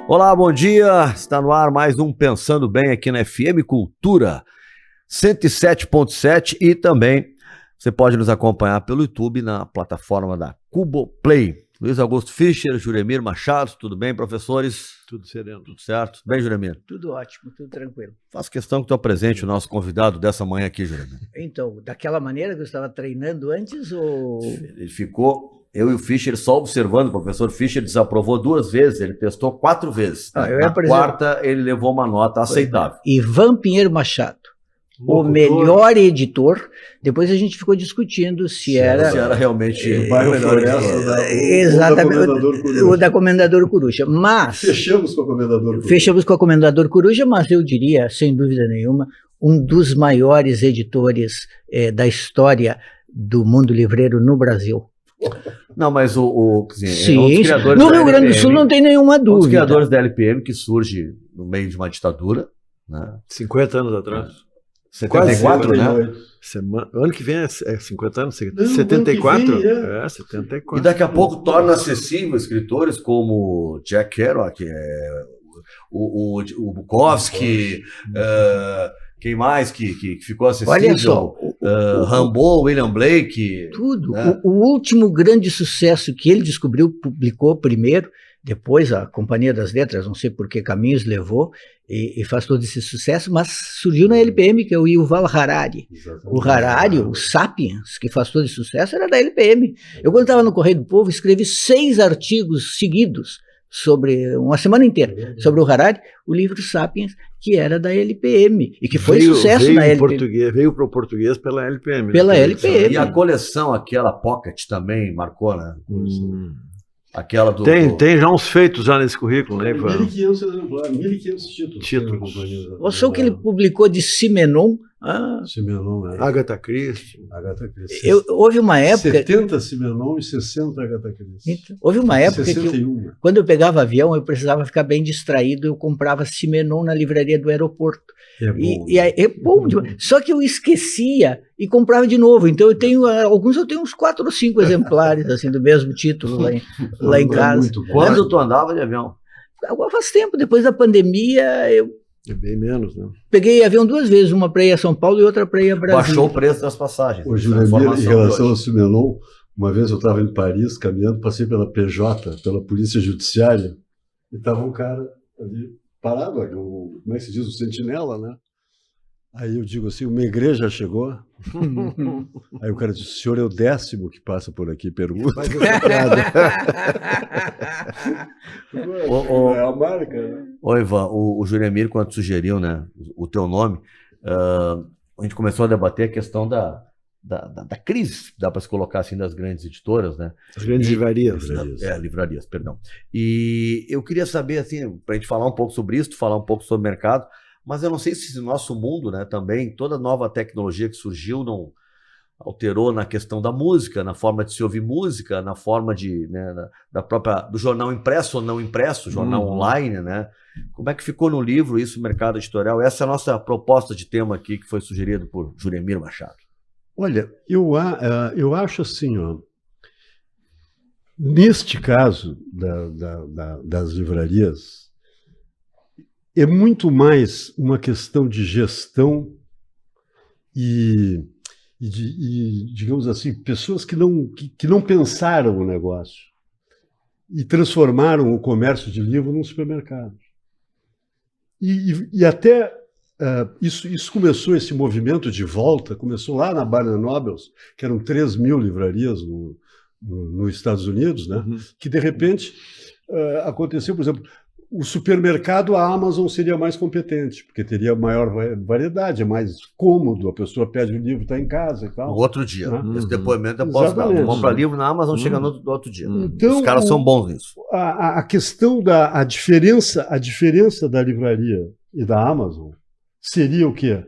Olá, bom dia. Está no ar mais um Pensando Bem aqui na FM Cultura 107.7 e também você pode nos acompanhar pelo YouTube na plataforma da Cuboplay. Luiz Augusto Fischer, Juremir Machado, tudo bem, professores? Tudo sereno. Tudo certo? Tudo bem, Juremir? Tudo ótimo, tudo tranquilo. Faço questão que tu apresente o nosso convidado dessa manhã aqui, Juremir. Então, daquela maneira que eu estava treinando antes ou... Ele ficou, eu e o Fischer só observando, o professor Fischer desaprovou 2 vezes, ele testou 4 vezes. Na quarta ele levou uma nota aceitável. Ivan Pinheiro Machado, o melhor editor. Depois a gente ficou discutindo se era realmente o bairro Floresta exatamente o da Comendador Coruja. Mas fechamos com a Comendador Coruja. Fechamos com a Comendador Coruja, mas eu diria, sem dúvida nenhuma, um dos maiores editores da história do mundo livreiro no Brasil. Não, mas sim, um dos criadores no Rio Grande do Sul não tem nenhuma dúvida. Um dos criadores da LPM que surge no meio de uma ditadura, né? 50 anos atrás. 74, né? O ano que vem é 50 anos, 74? É, 74. E daqui a pouco torna acessível escritores como Jack Kerouac, o Bukowski, quem mais que ficou acessível? Olha só, Rimbaud, William Blake. Tudo. Né? O último grande sucesso que ele descobriu, publicou primeiro, depois a Companhia das Letras, não sei por que caminhos levou, e faz todo esse sucesso, mas surgiu na LPM, que é o Yuval Harari. Exatamente. O Harari, o Sapiens, que faz todo esse sucesso, era da LPM. Eu, quando estava no Correio do Povo, escrevi 6 artigos seguidos, sobre uma semana inteira, sobre o Harari, o livro Sapiens, que era da LPM, e que foi sucesso na LPM. Veio para o português pela LPM. Pela LPM. E a coleção, aquela Pocket, também marcou, né? Aquela do... Tem já uns feitos já nesse currículo, né, Ivan? 1.500 exemplares, 1.500 títulos. Você o que ele publicou de Simenon? Simenon, Agatha Christie. Houve uma época... 70 Simenon e 60 Agatha Christie. Então, houve uma época 61. que quando eu pegava avião, eu precisava ficar bem distraído, eu comprava Simenon na livraria do aeroporto. É bom demais. Só que eu esquecia e comprava de novo. Então eu tenho uns 4 ou 5 exemplares assim, do mesmo título lá em casa. Quando tu andava de avião? Agora faz tempo, depois da pandemia eu... É bem menos, né? Peguei avião 2 vezes, uma para ir a São Paulo e outra para ir a Brasília. Baixou o preço das passagens. Ô, Juremir, em relação ao Simenon, uma vez eu estava em Paris caminhando, passei pela PJ, pela Polícia Judiciária, e estava um cara ali parado, como é que se diz, o sentinela, né? Aí eu digo assim, uma igreja chegou. Aí o cara disse, o senhor é o 10º que passa por aqui, pergunta. É a marca, né? Ô, Ivan, o Juremir, quando sugeriu, né, o teu nome, a gente começou a debater a questão da crise, dá para se colocar assim, das grandes editoras, né? As grandes livrarias. Livrarias, perdão. E eu queria saber, assim, para a gente falar um pouco sobre isso, falar um pouco sobre o mercado, mas eu não sei se no nosso mundo, né, também, toda nova tecnologia que surgiu não alterou na questão da música, na forma de se ouvir música, na forma de, né, do jornal impresso ou não impresso, jornal online, né? Como é que ficou no livro isso, mercado editorial? Essa é a nossa proposta de tema aqui, que foi sugerido por Juremir Machado. Olha, eu acho assim, ó, neste caso das livrarias, é muito mais uma questão de gestão e digamos assim, pessoas que não pensaram o negócio e transformaram o comércio de livro num supermercado. E até isso começou, esse movimento de volta, começou lá na Barnes & Noble, que eram 3.000 livrarias nos Estados Unidos, né? Que de repente aconteceu, por exemplo, o supermercado, a Amazon seria mais competente, porque teria maior variedade, é mais cômodo, a pessoa pede o livro, está em casa e tal. No outro dia. Esse depoimento eu posso dar. Compra livro na Amazon, chega no outro dia. Então, os caras são bons nisso. A questão a diferença da livraria e da Amazon seria o quê?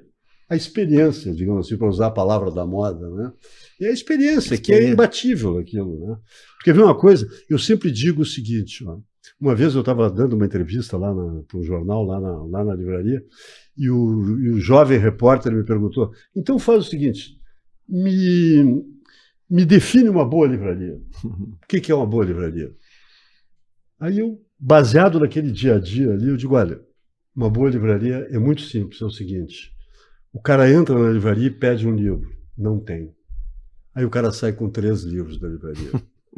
A experiência, digamos assim, para usar a palavra da moda, né? E a experiência, que é imbatível aquilo, né? Porque, viu uma coisa, eu sempre digo o seguinte, ó, uma vez eu estava dando uma entrevista lá para um jornal, lá na livraria, e o jovem repórter me perguntou, então faz o seguinte, me define uma boa livraria. O que é uma boa livraria? Aí eu baseado naquele dia a dia ali, eu digo, olha, uma boa livraria é muito simples, é o seguinte, o cara entra na livraria e pede um livro, não tem. Aí o cara sai com 3 livros da livraria.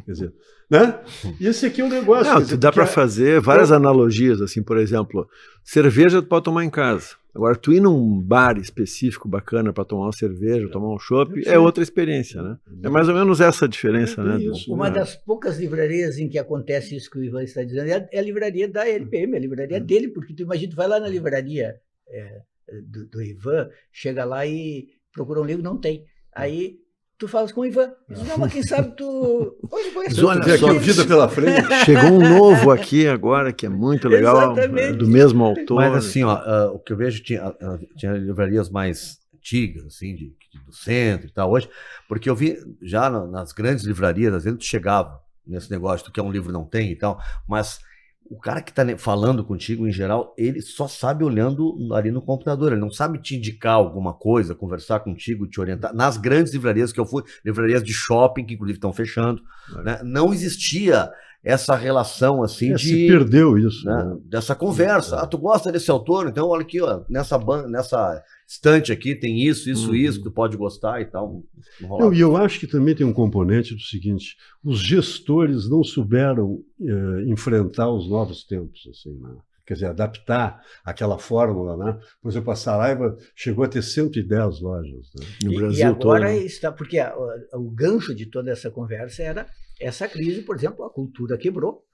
Quer dizer, né? E esse aqui é o negócio. Não, dá para fazer várias analogias, assim, por exemplo, cerveja tu pode tomar em casa. Agora, tu ir num bar específico bacana para tomar uma cerveja, tomar um chopp, é outra experiência, né? É mais ou menos essa a diferença, né? Uma das poucas livrarias em que acontece isso que o Ivan está dizendo é a livraria da LPM, a livraria dele, porque tu imagina, tu vai lá na livraria do Ivan, chega lá e procura um livro, não tem. Aí tu falas com o Ivan, diz, não, mas quem sabe tu... Hoje conhece olha só, vida pela frente. Chegou um novo aqui agora, que é muito legal, do mesmo autor. Mas assim, ó, o que eu vejo, tinha livrarias mais antigas, assim, do centro e tal, hoje, porque eu vi já nas grandes livrarias, às vezes tu chegava nesse negócio, tu quer um livro, não tem e tal, mas o cara que está falando contigo, em geral, ele só sabe olhando ali no computador, ele não sabe te indicar alguma coisa, conversar contigo, te orientar. Nas grandes livrarias que eu fui, livrarias de shopping, que inclusive estão fechando, né, não existia essa relação assim se perdeu isso, né, dessa conversa. Ah, tu gosta desse autor? Então olha aqui, ó, nessa estante aqui tem isso, que tu pode gostar e tal. E eu acho que também tem um componente do seguinte, os gestores não souberam enfrentar os novos tempos, assim, né? Quer dizer, adaptar aquela fórmula, né? Por exemplo, a Saraiva chegou a ter 110 lojas, né? No Brasil e agora todo, né? Está, porque o gancho de toda essa conversa era essa crise, por exemplo, a cultura quebrou,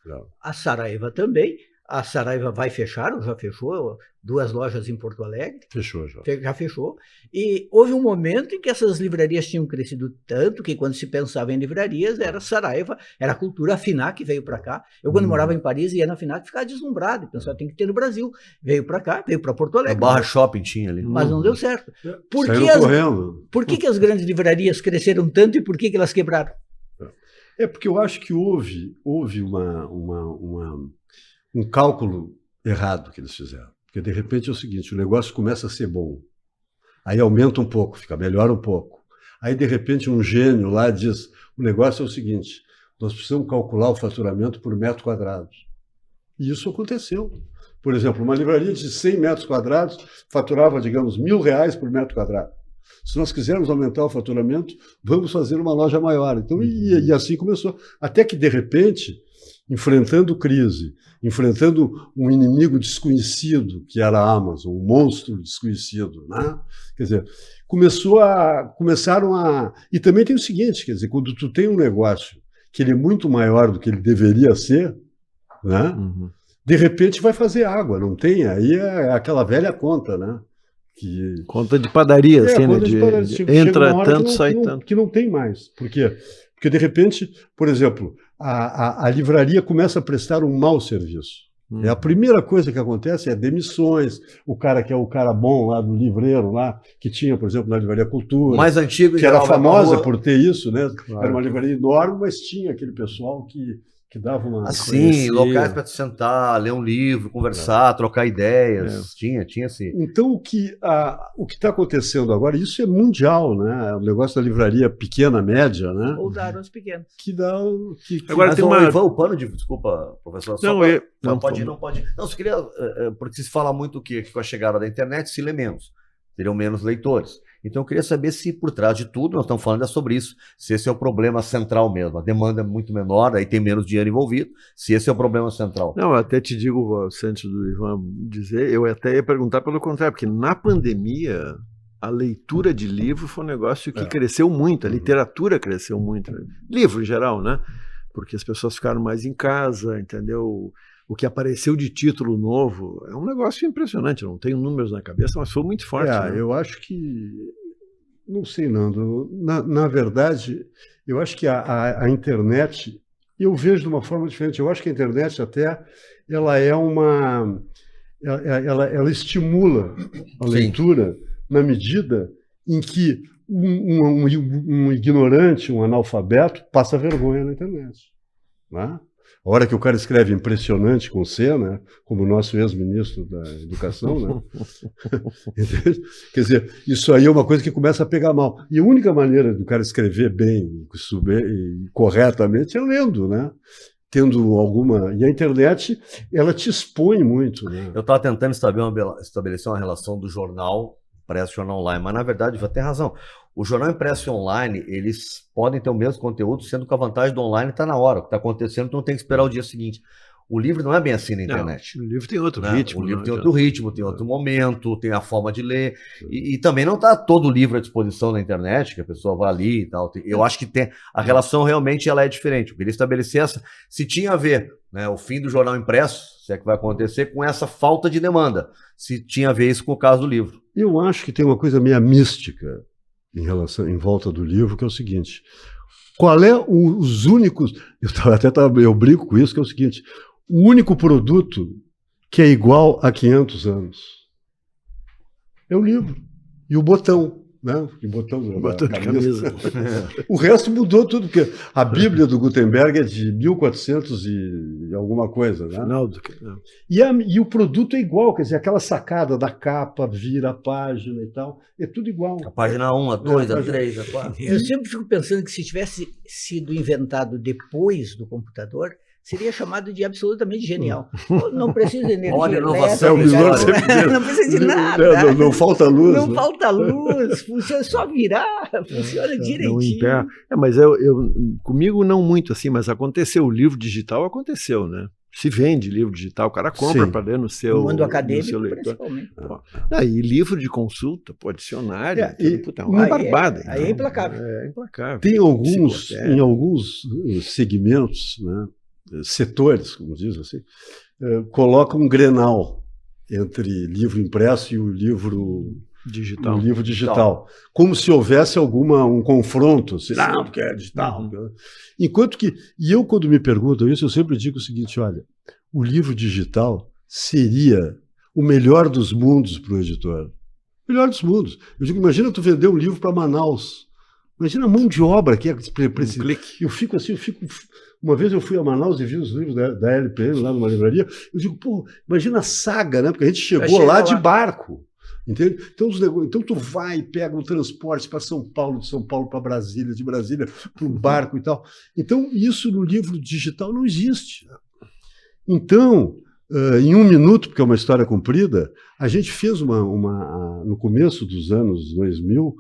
a Saraiva também. A Saraiva vai fechar, ou já fechou, 2 lojas em Porto Alegre. Fechou já. Já fechou. E houve um momento em que essas livrarias tinham crescido tanto que quando se pensava em livrarias era Saraiva, era a cultura, a FINAC veio para cá. Eu quando morava em Paris ia na FINAC ficava deslumbrado, pensava tem que ter no Brasil. Veio para cá, veio para Porto Alegre. A Barra Shopping tinha ali. Mas não deu certo. Por que as grandes livrarias cresceram tanto e por que elas quebraram? É porque eu acho que houve um cálculo errado que eles fizeram. Porque, de repente, é o seguinte, o negócio começa a ser bom. Aí aumenta um pouco, fica melhor um pouco. Aí, de repente, um gênio lá diz, o negócio é o seguinte, nós precisamos calcular o faturamento por metro quadrado. E isso aconteceu. Por exemplo, uma livraria de 100 metros quadrados faturava, digamos, R$1.000 por metro quadrado. Se nós quisermos aumentar o faturamento, vamos fazer uma loja maior. Então, e assim começou. Até que, de repente, enfrentando crise, enfrentando um inimigo desconhecido, que era a Amazon, um monstro desconhecido, né? Quer dizer, começaram a... E também tem o seguinte, quer dizer, quando tu tem um negócio que ele é muito maior do que ele deveria ser, né? De repente vai fazer água, não tem? Aí é aquela velha conta, né? Conta de padaria, assim, né? Entra tanto, sai tanto. Que não tem mais. Por quê? Porque, de repente, por exemplo, a livraria começa a prestar um mau serviço. É a primeira coisa que acontece é demissões. O cara que é o cara bom lá do livreiro, lá, que tinha, por exemplo, na Livraria Cultura. Mais antigo, que era famosa por ter isso, né? Claro. Era uma livraria enorme, mas tinha aquele pessoal que dava uma... Assim, locais para sentar, ler um livro, conversar, trocar ideias. Tinha assim. Então, o que está acontecendo agora, isso é mundial, né? O negócio da livraria pequena, média, né? Ou dar aos pequenos. Agora tem o pano de... Desculpa, professor. Não pode. Não, só queria... Porque se fala muito que com a chegada da internet se lê menos. Teriam menos leitores. Então eu queria saber se por trás de tudo, nós estamos falando sobre isso, se esse é o problema central mesmo. A demanda é muito menor, aí tem menos dinheiro envolvido, se esse é o problema central. Não, eu até te digo, antes do Ivan dizer, eu até ia perguntar pelo contrário, porque na pandemia a leitura de livro foi um negócio que cresceu muito, a literatura cresceu muito. Livro em geral, né? Porque as pessoas ficaram mais em casa, entendeu? O que apareceu de título novo é um negócio impressionante, eu não tenho números na cabeça, mas foi muito forte. Né? Eu acho que... Não sei, Nando. Na verdade, eu acho que a internet, eu vejo de uma forma diferente. Eu acho que a internet até, ela é uma... Ela estimula a leitura na medida em que um ignorante, um analfabeto, passa vergonha na internet. Né? A hora que o cara escreve impressionante com C, né? Como o nosso ex-ministro da Educação, né? Quer dizer, isso aí é uma coisa que começa a pegar mal. E a única maneira do cara escrever bem e corretamente é lendo, né? tendo alguma... E a internet, ela te expõe muito, né? Eu estava tentando estabelecer uma relação do jornal impresso e jornal online, mas na verdade você tem razão. O jornal impresso e online, eles podem ter o mesmo conteúdo, sendo que a vantagem do online está na hora. O que está acontecendo, tu não tem que esperar o dia seguinte. O livro não é bem assim na internet. Não, o livro tem outro né? ritmo. O livro tem outro ritmo, tem outro momento, tem a forma de ler. E também não está todo o livro à disposição na internet, que a pessoa vai ali e tal. Eu acho que tem a relação realmente ela é diferente. Eu queria estabelecer essa. Se tinha a ver, né, o fim do jornal impresso, se é que vai acontecer, com essa falta de demanda. Se tinha a ver isso com o caso do livro. Eu acho que tem uma coisa meio mística em volta do livro, que é o seguinte: qual é os únicos... Eu brinco com isso, que é o seguinte: o único produto que é igual a 500 anos é o livro. E o botão, né? O botão de camisa. O resto mudou tudo, porque a Bíblia do Gutenberg é de 1400 e alguma coisa, né? Final do... E o produto é igual, quer dizer, aquela sacada da capa, vira a página e tal, é tudo igual. A página 1, a 2, a 3, a 4. Eu sempre fico pensando que se tivesse sido inventado depois do computador, seria chamado de absolutamente genial. Não precisa de energia. Olha, elétrica, inovação. não precisa de nada. Não falta luz. Não né? falta luz, funciona, só virar, funciona direitinho. Mas comigo não muito assim, mas aconteceu. O livro digital aconteceu, né? Se vende livro digital, o cara compra para ler no seu... No mundo acadêmico, seu leitor. principalmente. E livro de consulta, dicionário, uma barbada. Aí é implacável. É implacável. Tem em alguns segmentos, né, setores, como diz assim, colocam um grenal entre livro impresso e o livro digital. Como se houvesse um confronto. Assim, não, porque é digital. Enquanto que, e eu quando me perguntam isso, eu sempre digo o seguinte: olha, o livro digital seria o melhor dos mundos para o editor. O melhor dos mundos. Eu digo, imagina tu vender um livro para Manaus. Imagina a mão de obra que é para esse clique. Uma vez eu fui a Manaus e vi os livros da LPM lá numa livraria. Eu digo, pô, imagina a saga, né? Porque a gente chegou lá de barco. Entende? Então tu vai e pega um transporte para São Paulo, de São Paulo para Brasília, de Brasília para um barco e tal. Então, isso no livro digital não existe. Então, em 1 minuto, porque é uma história comprida, a gente fez no começo dos anos 2000,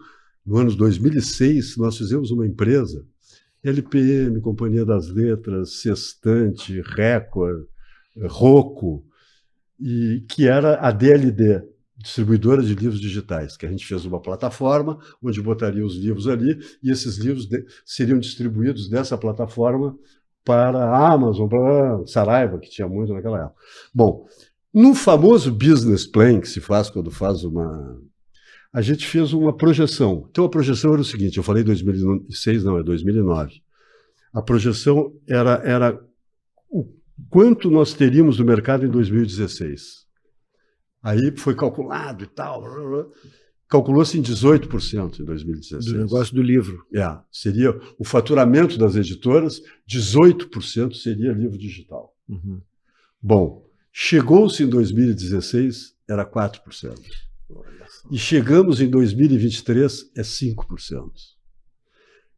no ano 2006, nós fizemos uma empresa, LPM, Companhia das Letras, Sextante, Record, Rocco, que era a DLD, Distribuidora de Livros Digitais, que a gente fez uma plataforma onde botaria os livros ali e esses livros seriam distribuídos dessa plataforma para a Amazon, para a Saraiva, que tinha muito naquela época. Bom, no famoso business plan que se faz quando faz a gente fez uma projeção. Então a projeção era o seguinte, eu falei 2006, não, é 2009. A projeção era o quanto nós teríamos do mercado em 2016. Aí foi calculado e tal. Calculou-se em 18% em 2016. Do negócio do livro. Seria o faturamento das editoras, 18% seria livro digital. Uhum. Bom, chegou-se em 2016, era 4%. E chegamos em 2023, é 5%.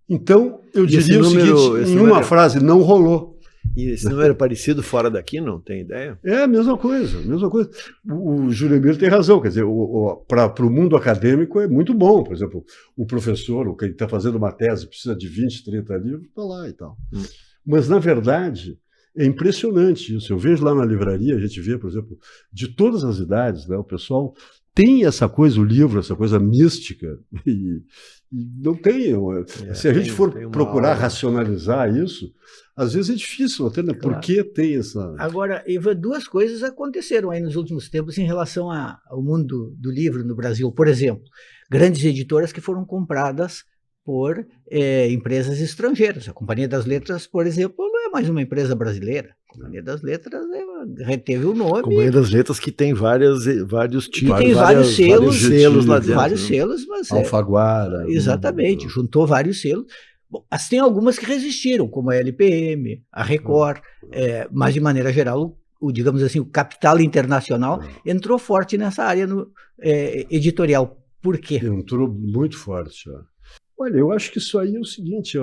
Então, eu diria o seguinte, em uma frase, não rolou. E esse número é parecido fora daqui, não tem ideia? É a mesma coisa, O Júlio Emílio tem razão, quer dizer, para o mundo acadêmico é muito bom. Por exemplo, o professor, que está fazendo uma tese, precisa de 20, 30 livros, está lá e tal. Mas, na verdade, é impressionante isso. Eu vejo lá na livraria, a gente vê, por exemplo, de todas as idades, né, o pessoal tem essa coisa, o livro, essa coisa mística, e não tem. Se a gente for procurar racionalizar isso, às vezes é difícil, até, né? Por que tem essa... Agora, Ivan, 2 coisas aconteceram aí nos últimos tempos em relação ao mundo do livro no Brasil. Por exemplo, grandes editoras que foram compradas por empresas estrangeiras. A Companhia das Letras, por exemplo, não é mais uma empresa brasileira. A Companhia das Letras reteve o nome. Companhia das Letras que tem vários tipos. Tem vários selos lá dentro. Vários selos, mas... Alfaguara. Exatamente, juntou vários selos. Bom, mas tem algumas que resistiram, como a LPM, a Record, mas de maneira geral, digamos assim, o capital internacional entrou forte nessa área editorial. Por quê? Entrou muito forte. Olha, eu acho que isso aí é o seguinte,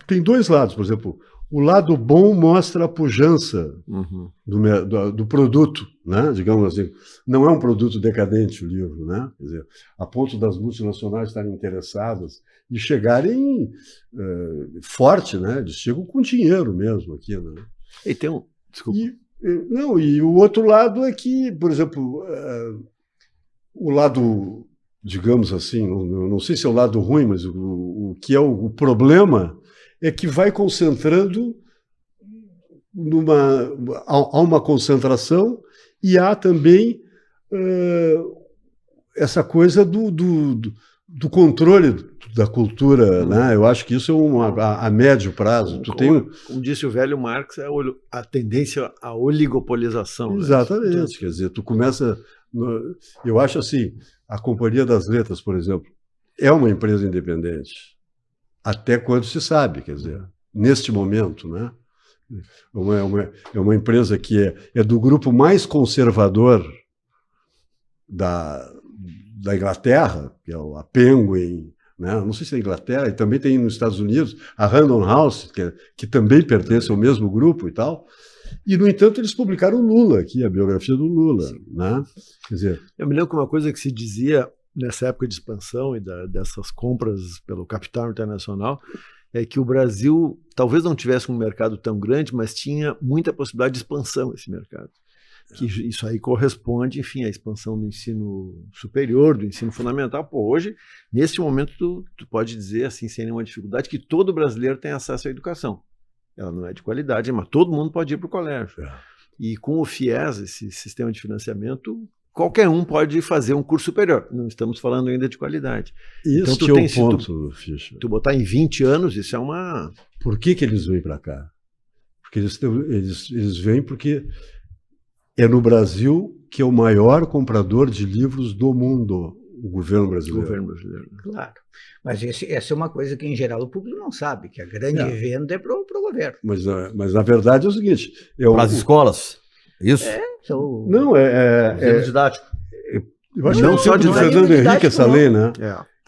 tem dois lados, por exemplo, o lado bom mostra a pujança do produto, né? Digamos assim, não é um produto decadente o livro, né? Quer dizer, a ponto das multinacionais estarem interessadas e chegarem forte, né? Eles chegam com dinheiro mesmo aqui, né? E tem um... Desculpa. E o outro lado é que, por exemplo, o lado, digamos assim, não sei se é o lado ruim, mas o que é o problema é que vai concentrando há uma concentração e há também essa coisa do controle da cultura, né? Eu acho que isso é a médio prazo. Como disse o velho Marx, é a tendência à oligopolização. Exatamente. Né? Quer dizer, tu começa... Eu acho assim, a Companhia das Letras, por exemplo, é uma empresa independente. Até quando se sabe, quer dizer, neste momento, né? É uma empresa que é do grupo mais conservador da Inglaterra, que é a Penguin, né? Não sei se é a Inglaterra, e também tem nos Estados Unidos a Random House, que também pertence ao mesmo grupo e tal. E, no entanto, eles publicaram Lula aqui, a biografia do Lula. Né? Quer dizer, eu me lembro que uma coisa que se dizia nessa época de expansão e dessas compras pelo capital internacional é que o Brasil talvez não tivesse um mercado tão grande, mas tinha muita possibilidade de expansão esse mercado. Que isso aí corresponde, enfim, à expansão do ensino superior, do ensino fundamental. Pô, hoje, nesse momento, tu pode dizer, assim, sem nenhuma dificuldade, que todo brasileiro tem acesso à educação. Ela não é de qualidade, mas todo mundo pode ir para o colégio. E com o FIES, esse sistema de financiamento, qualquer um pode fazer um curso superior. Não estamos falando ainda de qualidade. Isso então, tu é o ponto, Fischer. Tu botar em 20 anos, isso é uma... Por que eles vêm para cá? Porque eles vêm porque é no Brasil que é o maior comprador de livros do mundo, o governo brasileiro. Claro. Mas essa é uma coisa que, em geral, o público não sabe, que a grande venda é para o governo. Mas, na verdade, é o seguinte... Para as escolas? Isso? Não, é didático. Eu acho não só de Fernando Henrique essa lei, né?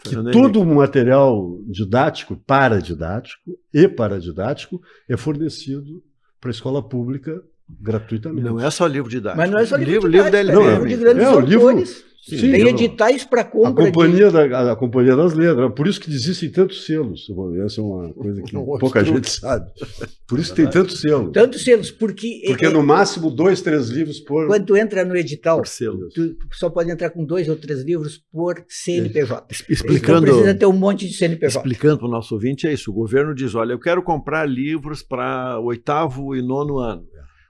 Que todo o material didático, paradidático e paradidático é fornecido para a escola pública gratuitamente. Não é só livro didático. Mas não é só livro didático. Não, é livro de grandes autores. Sim, tem editais para compra. A Companhia das Letras. Por isso que existem tantos selos. Essa é uma coisa que pouca gente sabe. Por isso que tem tantos selos. Tantos selos, porque no máximo 2, 3 livros por... Quando tu entra no edital, tu só pode entrar com 2 ou 3 livros por CNPJ. Explicando, então precisa ter um monte de CNPJ. Explicando para o nosso ouvinte, é isso. O governo diz, olha, eu quero comprar livros para 8º e 9º ano.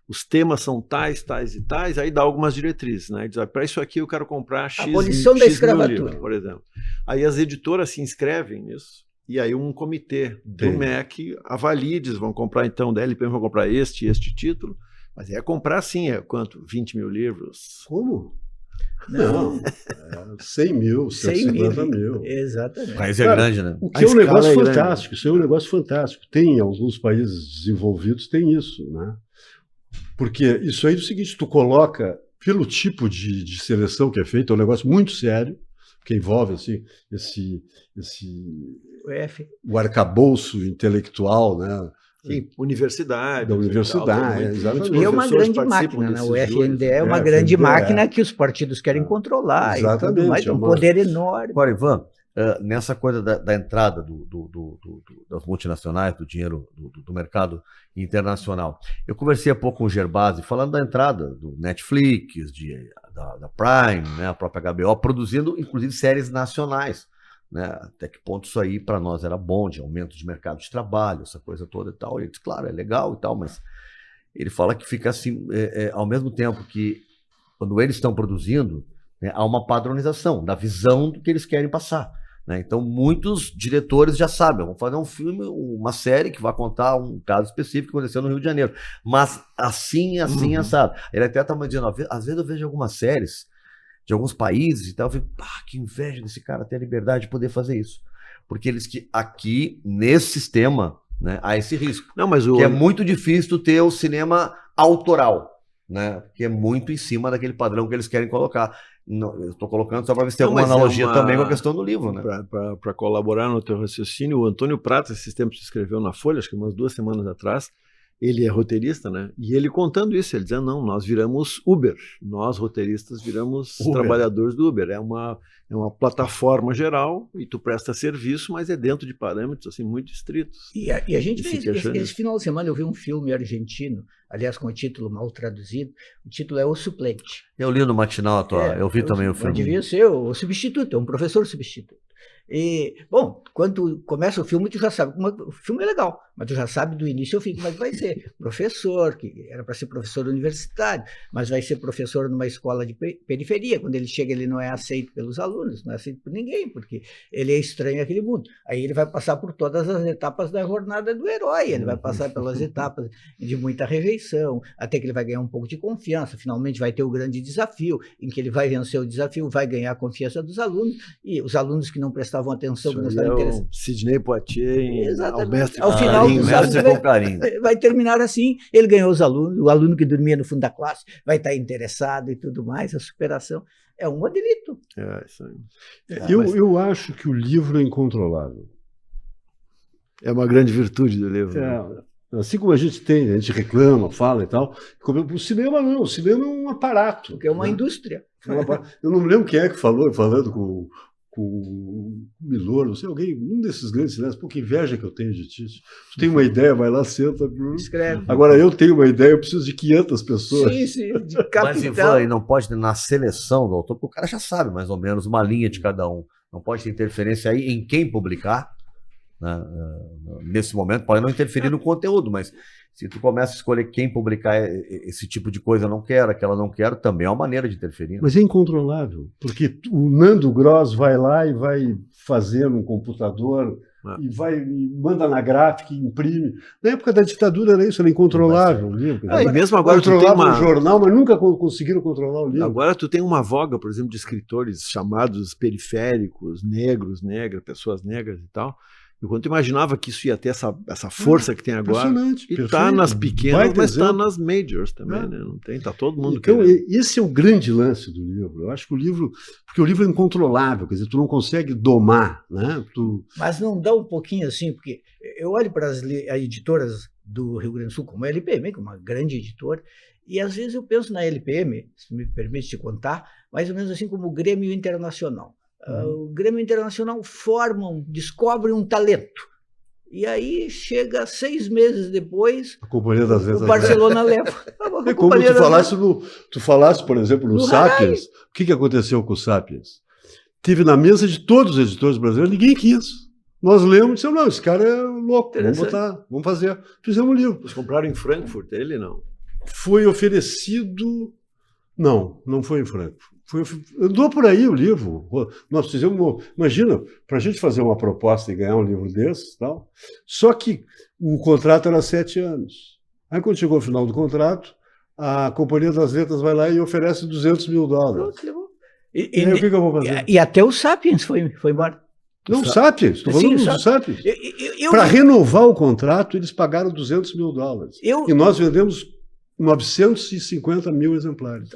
Os temas são tais, tais e tais, aí dá algumas diretrizes, né? Diz, para isso aqui eu quero comprar X. Abolição da escravatura, livros, por exemplo. Aí as editoras se inscrevem nisso, e aí um comitê do MEC avalia, diz, vão comprar então, da LPM vão comprar este título, mas é comprar sim, é quanto? 20 mil livros? Como? Não, 100 mil, 150 mil. Exatamente. O país é grande, né? O que é um negócio fantástico, isso é um negócio fantástico. Tem, alguns países desenvolvidos tem isso, né? Porque isso aí é o seguinte, tu coloca, pelo tipo de seleção que é feito, é um negócio muito sério, que envolve assim, o arcabouço intelectual, né? Sim, universidade. Da universidade, exatamente. E é uma grande máquina, né? O FNDE é uma grande máquina que os partidos querem controlar. Exatamente. E tudo mais, um poder enorme. Agora, Ivan, nessa coisa da entrada das multinacionais, do dinheiro do mercado internacional. Eu conversei há pouco com o Gerbasi, falando da entrada do Netflix, da Prime, né, a própria HBO, produzindo, inclusive, séries nacionais. Né? Até que ponto isso aí para nós era bom, de aumento de mercado de trabalho, essa coisa toda e tal. Ele disse, claro, é legal e tal, mas ele fala que fica assim, ao mesmo tempo que, quando eles estão produzindo, né, há uma padronização da visão do que eles querem passar. Né? Então, muitos diretores já sabem, vão fazer um filme, uma série que vai contar um caso específico que aconteceu no Rio de Janeiro. Mas assim, assado. Ele até estava dizendo, às vezes eu vejo algumas séries de alguns países e tal, eu fico, que inveja desse cara ter a liberdade de poder fazer isso. Porque eles que aqui, nesse sistema, né, há esse risco. Não, mas que é muito difícil ter o cinema autoral, né? Que é muito em cima daquele padrão que eles querem colocar. Eu estou colocando só para ver se tem Não, alguma mas é analogia uma- também com a questão do livro, né? Para colaborar no teu raciocínio, o Antônio Prata, esses tempos, escreveu na Folha, acho que umas 2 semanas atrás, ele é roteirista, né? E ele contando isso, ele dizendo, não, nós viramos Uber, nós roteiristas viramos Uber. trabalhadores do Uber, é uma plataforma geral e tu presta serviço, mas é dentro de parâmetros assim muito estritos. E a gente E fez, fica achando esse final de semana eu vi um filme argentino, aliás com o título mal traduzido, o título é O Suplente. Eu li no Matinal atual, eu vi também o Mas filme. devia ser o substituto, é um professor substituto. E, bom, quando começa o filme, tu já sabe, o filme é legal, mas tu já sabe do início ao fim como é que vai ser. Professor, que era para ser professor universitário, mas vai ser professor numa escola de periferia. Quando ele chega, ele não é aceito pelos alunos, não é aceito por ninguém, porque ele é estranho àquele mundo. Aí ele vai passar por todas as etapas da jornada do herói, ele vai passar pelas etapas de muita rejeição, até que ele vai ganhar um pouco de confiança, finalmente vai ter o grande desafio, em que ele vai vencer o desafio, vai ganhar a confiança dos alunos, e os alunos que não prestavam atenção, que não estavam interessados. Sidney Poitier ao mestre Ao final, Carinho, tu né? sabe que com carinho. vai terminar assim, ele ganhou os alunos, o aluno que dormia no fundo da classe vai estar interessado e tudo mais, a superação é um modelito. Isso aí. Eu acho que o livro é incontrolável. É uma grande virtude do livro. Né? Assim como a gente reclama, fala e tal, o cinema não, o cinema é um aparato. Porque é uma indústria. Eu não me lembro quem é que falou, falando com o Milor, não sei, um desses grandes cineastas, pô, que inveja que eu tenho de ti. Tu tem uma ideia, vai lá, senta. Escreve. Agora eu tenho uma ideia, eu preciso de 500 pessoas. Sim, de Mas capital. Ivan, e não pode ter na seleção do autor, porque o cara já sabe mais ou menos uma linha de cada um. Não pode ter interferência aí em quem publicar, né? Nesse momento, pode não interferir no conteúdo, mas se tu começa a escolher quem publicar esse tipo de coisa, eu não quero, aquela não quero, também é uma maneira de interferir. Né? Mas é incontrolável, porque o Nando Gross vai lá e vai fazer no computador e manda na gráfica e imprime. Na época da ditadura era isso, era incontrolável. E mesmo agora tu tem um jornal, mas nunca conseguiram controlar o livro. Agora tu tem uma voga, por exemplo, de escritores chamados periféricos, negros, negras, pessoas negras e tal. Eu quando imaginava que isso ia ter essa força que tem agora. E está nas pequenas, mas está nas majors também, né? Não tem, está todo mundo então, querendo. Esse é o grande lance do livro. Eu acho que porque o livro é incontrolável, quer dizer, tu não consegue domar, né? Mas não dá um pouquinho assim, porque eu olho para as editoras do Rio Grande do Sul, como a LPM, que é uma grande editora, e às vezes eu penso na LPM, se me permite te contar, mais ou menos assim como o Grêmio Internacional. O Grêmio Internacional descobre um talento. E aí chega 6 meses depois, a Companhia das Letras, o Barcelona leva. É como tu falasse, por exemplo, no Sapiens. O que aconteceu com o Sapiens? Tive na mesa de todos os editores brasileiros, ninguém quis. Nós lemos e dissemos, não, esse cara é louco, vamos fazer. Fizemos um livro. Vocês compraram em Frankfurt, ele não? Foi oferecido... Não foi em Frankfurt. Andou por aí o livro. Nós fizemos, imagina, para a gente fazer uma proposta e ganhar um livro desses, tal. Só que o contrato era 7 anos. Aí quando chegou o final do contrato, a Companhia das Letras vai lá e oferece $200 mil. E aí, o que eu vou fazer? E até o Sapiens foi embora. Não, Sapiens, estou falando do Sapiens. Para vi... renovar o contrato, eles pagaram $200 mil. E nós vendemos 950 mil exemplares.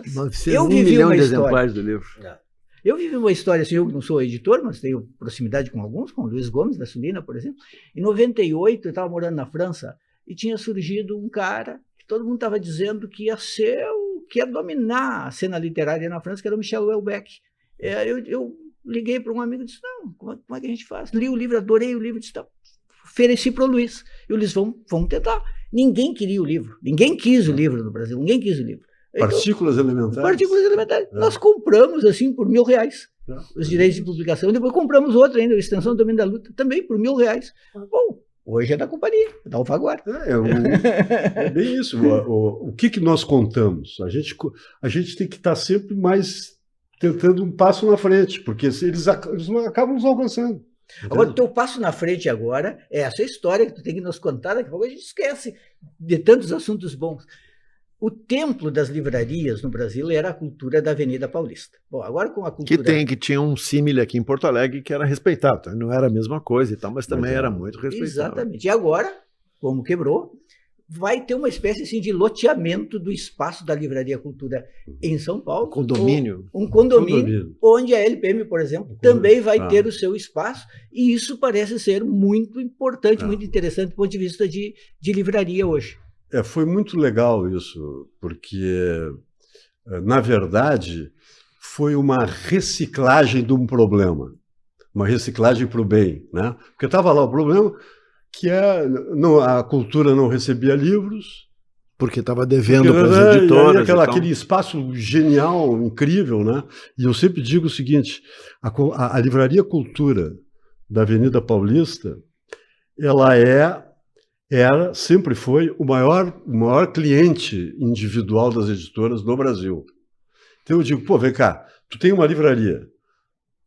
Eu vivi 1 milhão uma de história. exemplares do livro. Eu vivi uma história, assim, eu não sou editor, mas tenho proximidade com alguns, com o Luiz Gomes, da Sulina, por exemplo. Em 98, eu estava morando na França e tinha surgido um cara que todo mundo estava dizendo que ia ser que ia dominar a cena literária na França, que era o Michel Houellebecq. Eu liguei para um amigo e disse, não, como é que a gente faz? Li o livro, adorei o livro, disse, tá, ofereci para o Luiz. E o Luiz, vamos tentar. Ninguém queria o livro, ninguém quis o livro no Brasil, ninguém quis o livro. Partículas elementares. Partículas elementares. Nós compramos, assim, por R$1.000, os direitos de publicação. Depois compramos outro ainda, a Extensão do Domínio da Luta, também por R$1.000. Bom, hoje é da companhia, da Alfaguara. É bem isso. O que nós contamos? A gente tem que estar sempre mais tentando um passo na frente, porque eles acabam nos alcançando. Agora, o teu passo na frente agora é essa história que tu tem que nos contar, daqui a pouco a gente esquece de tantos assuntos bons. O templo das livrarias no Brasil era a cultura da Avenida Paulista. Bom, agora com a cultura... Que tinha um símile aqui em Porto Alegre que era respeitado. Não era a mesma coisa e tal, mas também era muito respeitável. Exatamente. E agora, como quebrou, vai ter uma espécie assim, de loteamento do espaço da Livraria Cultura em São Paulo. Condomínio. Um condomínio onde a LPM, por exemplo, também vai ter o seu espaço, e isso parece ser muito importante, muito interessante do ponto de vista de livraria hoje. Foi muito legal isso, porque, na verdade, foi uma reciclagem de um problema, uma reciclagem para o bem, né? Porque estava lá o problema que a cultura não recebia livros. Porque estava devendo para as editoras. Aquele espaço genial, incrível, né? E eu sempre digo o seguinte, a Livraria Cultura da Avenida Paulista, sempre foi o maior cliente individual das editoras no Brasil. Então eu digo, vem cá, tu tem uma livraria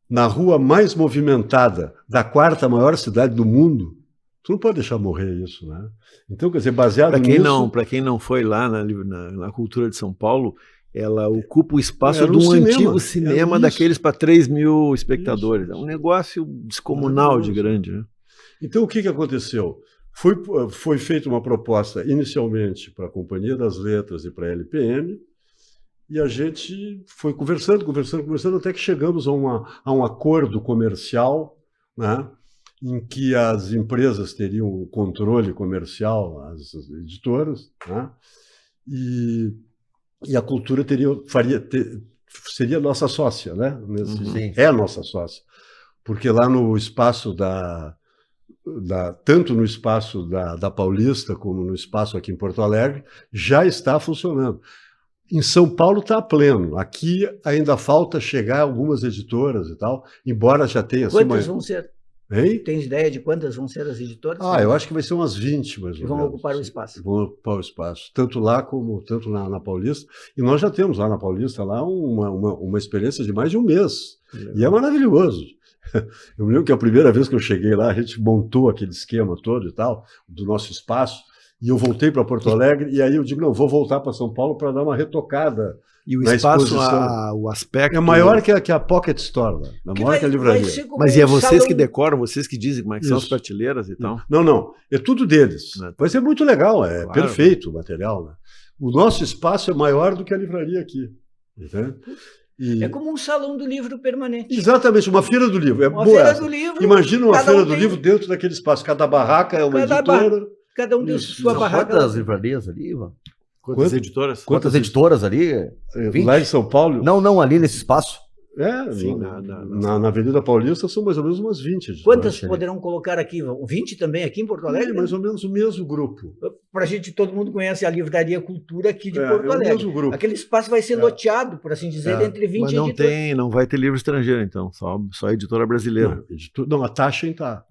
na rua mais movimentada da 4ª maior cidade do mundo, tu não pode deixar morrer isso, né? Então, quer dizer, baseado nisso... Para quem não foi lá na Cultura de São Paulo, ela ocupa o espaço de um antigo cinema daqueles para 3 mil espectadores. É um negócio descomunal de grande, né? Então, o que aconteceu? Foi feita uma proposta inicialmente para a Companhia das Letras e para a LPM, e a gente foi conversando, até que chegamos a um acordo comercial, né, em que as empresas teriam o controle comercial, as editoras, né, e a cultura seria nossa sócia, né? É nossa sócia. Porque lá no espaço tanto no espaço da Paulista como no espaço aqui em Porto Alegre, já está funcionando. Em São Paulo está a pleno. Aqui ainda falta chegar algumas editoras e tal, embora já tenha... Quantas vão ser? Hein? Tens ideia de quantas vão ser as editoras? Eu acho que vai ser umas 20, mais ou menos. Que vão ocupar o espaço. Vão ocupar o espaço, tanto lá como na Paulista. E nós já temos lá na Paulista uma experiência de mais de um mês. E é maravilhoso. Eu me lembro que a primeira vez que eu cheguei lá, a gente montou aquele esquema todo e tal, do nosso espaço, e eu voltei para Porto Alegre, e aí eu digo, não, vou voltar para São Paulo para dar uma retocada. E o espaço, o aspecto... É maior que a Pocket Store, né? É maior que a livraria. Mas é vocês que decoram, vocês que dizem como é que são as prateleiras e tal? Não, é tudo deles. Vai ser muito legal, perfeito o material, né? O nosso espaço é maior do que a livraria aqui, entende? É como um salão do livro permanente. Exatamente, uma feira do livro. Feira do livro. Imagina uma feira do livro dentro daquele espaço. Cada barraca é uma editora. Cada um tem sua barraca. Quantas livrarias ali, Ivan? Quantas editoras? Quantas editoras ali? 20? Lá em São Paulo? Não, ali nesse espaço. Sim, na Avenida Paulista são mais ou menos umas 20 editoras. Quantas poderão colocar aqui? 20 também aqui em Porto Alegre? Mais ou menos o mesmo grupo. Para a gente, todo mundo conhece a Livraria Cultura aqui de Porto Alegre. O mesmo grupo. Aquele espaço vai ser loteado, por assim dizer, entre 20 editores. Não vai ter livro estrangeiro, então, só editora brasileira. Não, a Taschen está.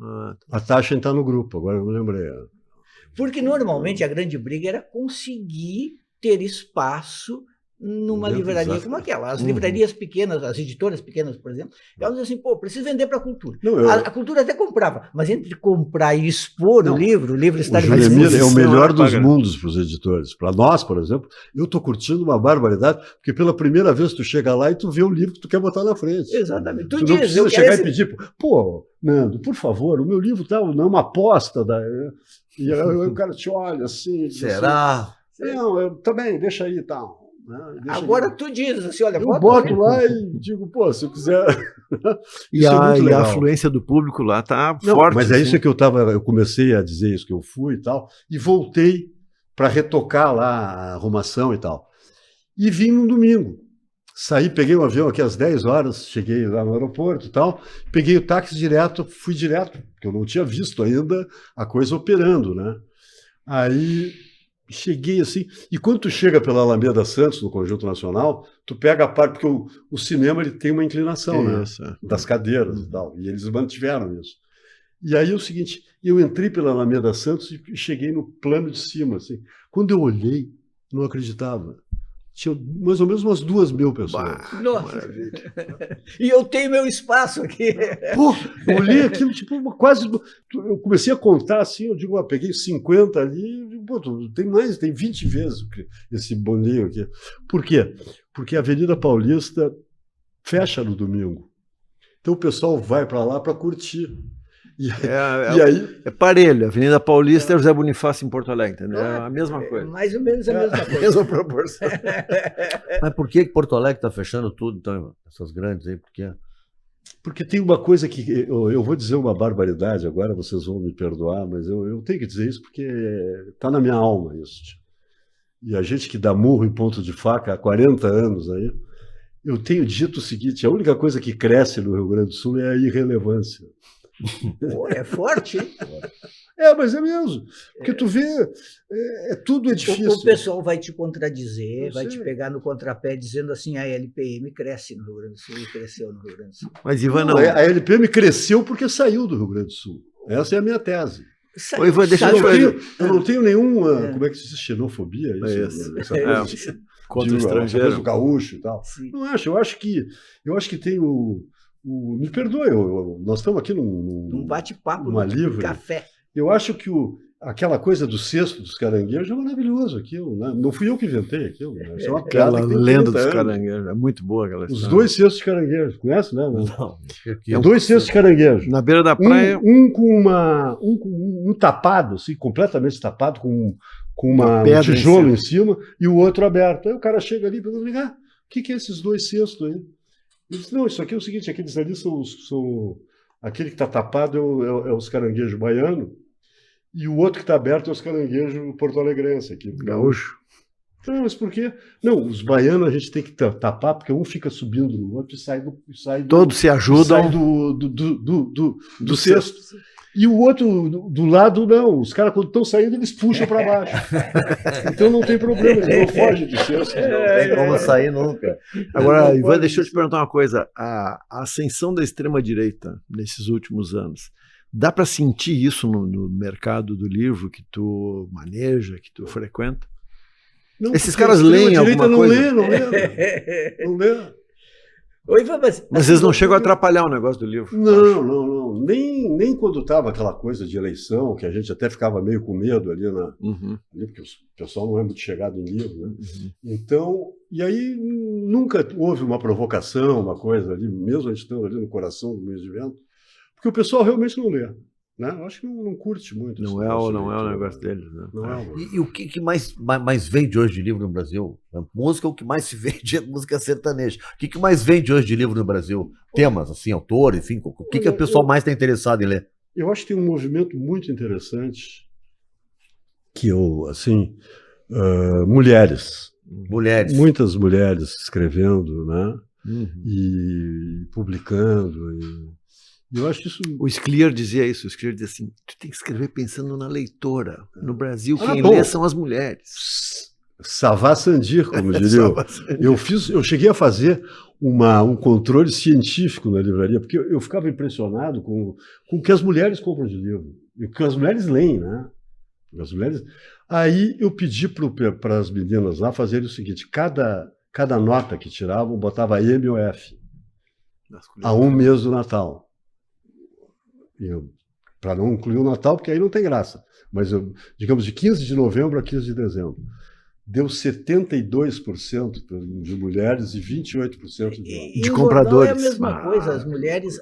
A Taschen está no grupo, agora eu me lembrei. Porque normalmente a grande briga era conseguir ter espaço numa livraria como aquela. As livrarias pequenas, as editoras pequenas, por exemplo, elas dizem assim, preciso vender para a cultura. A cultura até comprava, mas entre comprar e expor o livro está... O Julemir é o melhor dos mundos para os editores. Para nós, por exemplo, eu estou curtindo uma barbaridade, porque pela primeira vez tu chega lá e tu vê o livro que tu quer botar na frente. Exatamente. Tu não precisa chegar e pedir, Nando, por favor, o meu livro não é uma aposta. E aí o cara te olha assim... Será? Não, eu também, deixa aí e tal. Agora tu diz assim, olha, eu boto lá e digo, se eu quiser. E a afluência do público lá tá forte. Mas é isso que eu comecei a dizer isso que eu fui e tal, e voltei para retocar lá a arrumação e tal. E vim no domingo. Saí, peguei um avião aqui às 10 horas, cheguei lá no aeroporto e tal, peguei o táxi direto, fui direto, porque eu não tinha visto ainda a coisa operando, né? Aí cheguei assim, e quando tu chega pela Alameda Santos, no Conjunto Nacional, tu pega a parte, porque o cinema ele tem uma inclinação, né, das cadeiras e tal, e eles mantiveram isso. E aí é o seguinte, eu entrei pela Alameda Santos e cheguei no plano de cima, assim. Quando eu olhei, não acreditava. Tinha mais ou menos umas 2.000 pessoas. Nossa. E eu tenho meu espaço aqui. Eu olhei aquilo, quase... Eu comecei a contar assim, eu digo, peguei 50 ali, eu digo, tem mais, tem 20 vezes esse bolinho aqui. Por quê? Porque a Avenida Paulista fecha no domingo. Então o pessoal vai para lá para curtir. E É aí, parelho. Avenida Paulista é José Bonifácio em Porto Alegre, entendeu? É a mesma coisa. Mais ou menos a mesma A coisa. mesma proporção. Mas por que Porto Alegre está fechando tudo, então, essas grandes aí? Por quê? porque tem uma coisa que eu vou dizer uma barbaridade agora, vocês vão me perdoar, mas eu tenho que dizer isso porque está na minha alma isso. E a gente que dá murro em ponto de faca há 40 anos aí, eu tenho dito o seguinte: a única coisa que cresce no Rio Grande do Sul é a irrelevância. Pô, é forte, hein? Mas é mesmo. Porque tu vê, tudo é difícil. O pessoal vai te contradizer, Eu vai sei. te pegar no contrapé dizendo assim, a LPM cresce no Rio Grande do Sul e cresceu no Rio Grande do Sul. Mas, Ivan, não. A LPM cresceu porque saiu do Rio Grande do Sul. Essa é a minha tese. Ô, Ivan, deixa Eu eu não te tenho, eu não tenho nenhuma, como é que se diz, xenofobia? Isso. Essa É, coisa, contra essa o coisa estrangeiro. do gaúcho e tal. Sim. Não acho, eu acho que tem me perdoe, nós estamos aqui Um bate-papo uma no livre. café. Eu acho que aquela coisa do cesto dos caranguejos é maravilhoso aquilo, né? Não fui eu que inventei aquilo, né? Isso é uma piada Aquela que tem lenda 30 dos anos. caranguejos. É muito boa aquela Os história. 2 cestos de caranguejo, conhece, né? Não. Dois cestos de caranguejo. Na beira da praia. Um com um tapado, assim, completamente tapado, com Uma um pedra tijolo em em cima e o outro aberto. Aí o cara chega ali e pergunta: o que é esses 2 cestos aí? Ele diz: não, isso aqui é o seguinte, aqueles ali são aquele que está tapado é os caranguejos baianos e o outro que está aberto é os caranguejos porto-alegrense aqui. Gaúcho. Não, mas por quê? Não, os baianos a gente tem que tapar porque um fica subindo no outro e sai do Todos se ajudam. sai do cesto. E o outro do lado, não. Os caras, quando estão saindo, eles puxam para baixo. Então não tem problema, eles não fogem do cesto. Não tem como sair nunca. Agora, Não Ivan, pode deixa eu te ser. perguntar uma coisa. A ascensão da extrema-direita nesses últimos anos, dá para sentir isso no mercado do livro que tu maneja, que tu frequenta? Não, Esses porque caras a leem extrema-direita alguma coisa? Não lê. Não lê. Oi, Ivan, Mas eles não chegam a atrapalhar o negócio do livro. Não. Nem quando estava aquela coisa de eleição, que a gente até ficava meio com medo ali, Uhum. porque o pessoal não é muito chegado em livro, né? Então, e aí nunca houve uma provocação, uma coisa ali, mesmo a gente estando ali no coração do mês de vento, porque o pessoal realmente não lê. Né? Eu acho que não curte muito. Não esse é o negócio, negócio deles, né? Não é. E o que mais vende hoje de livro no Brasil? A música, o que mais se vende é música sertaneja. O que mais vende hoje de livro no Brasil? Temas, assim, autores, enfim, o que o pessoal mais está interessado em ler? Eu acho que tem um movimento muito interessante que assim, mulheres. Mulheres. Muitas mulheres escrevendo, né? Uhum. E publicando. E eu acho isso. O Scliar dizia isso. O Scliar dizia assim: tu tem que escrever pensando na leitora. No Brasil, quem bom. lê são as mulheres. Savá Sandir, como diria. Eu cheguei a fazer um controle científico na livraria, porque eu ficava impressionado com o que as mulheres compram de livro, e o que as mulheres leem, né? As mulheres. Aí eu pedi para as meninas lá fazerem o seguinte: cada nota que tiravam, botava M ou F, a um mês do Natal. Para não incluir o Natal, porque aí não tem graça. Mas, digamos, de 15 de novembro a 15 de dezembro. Deu 72% de mulheres e 28% de homens. De compradores. É a mesma coisa.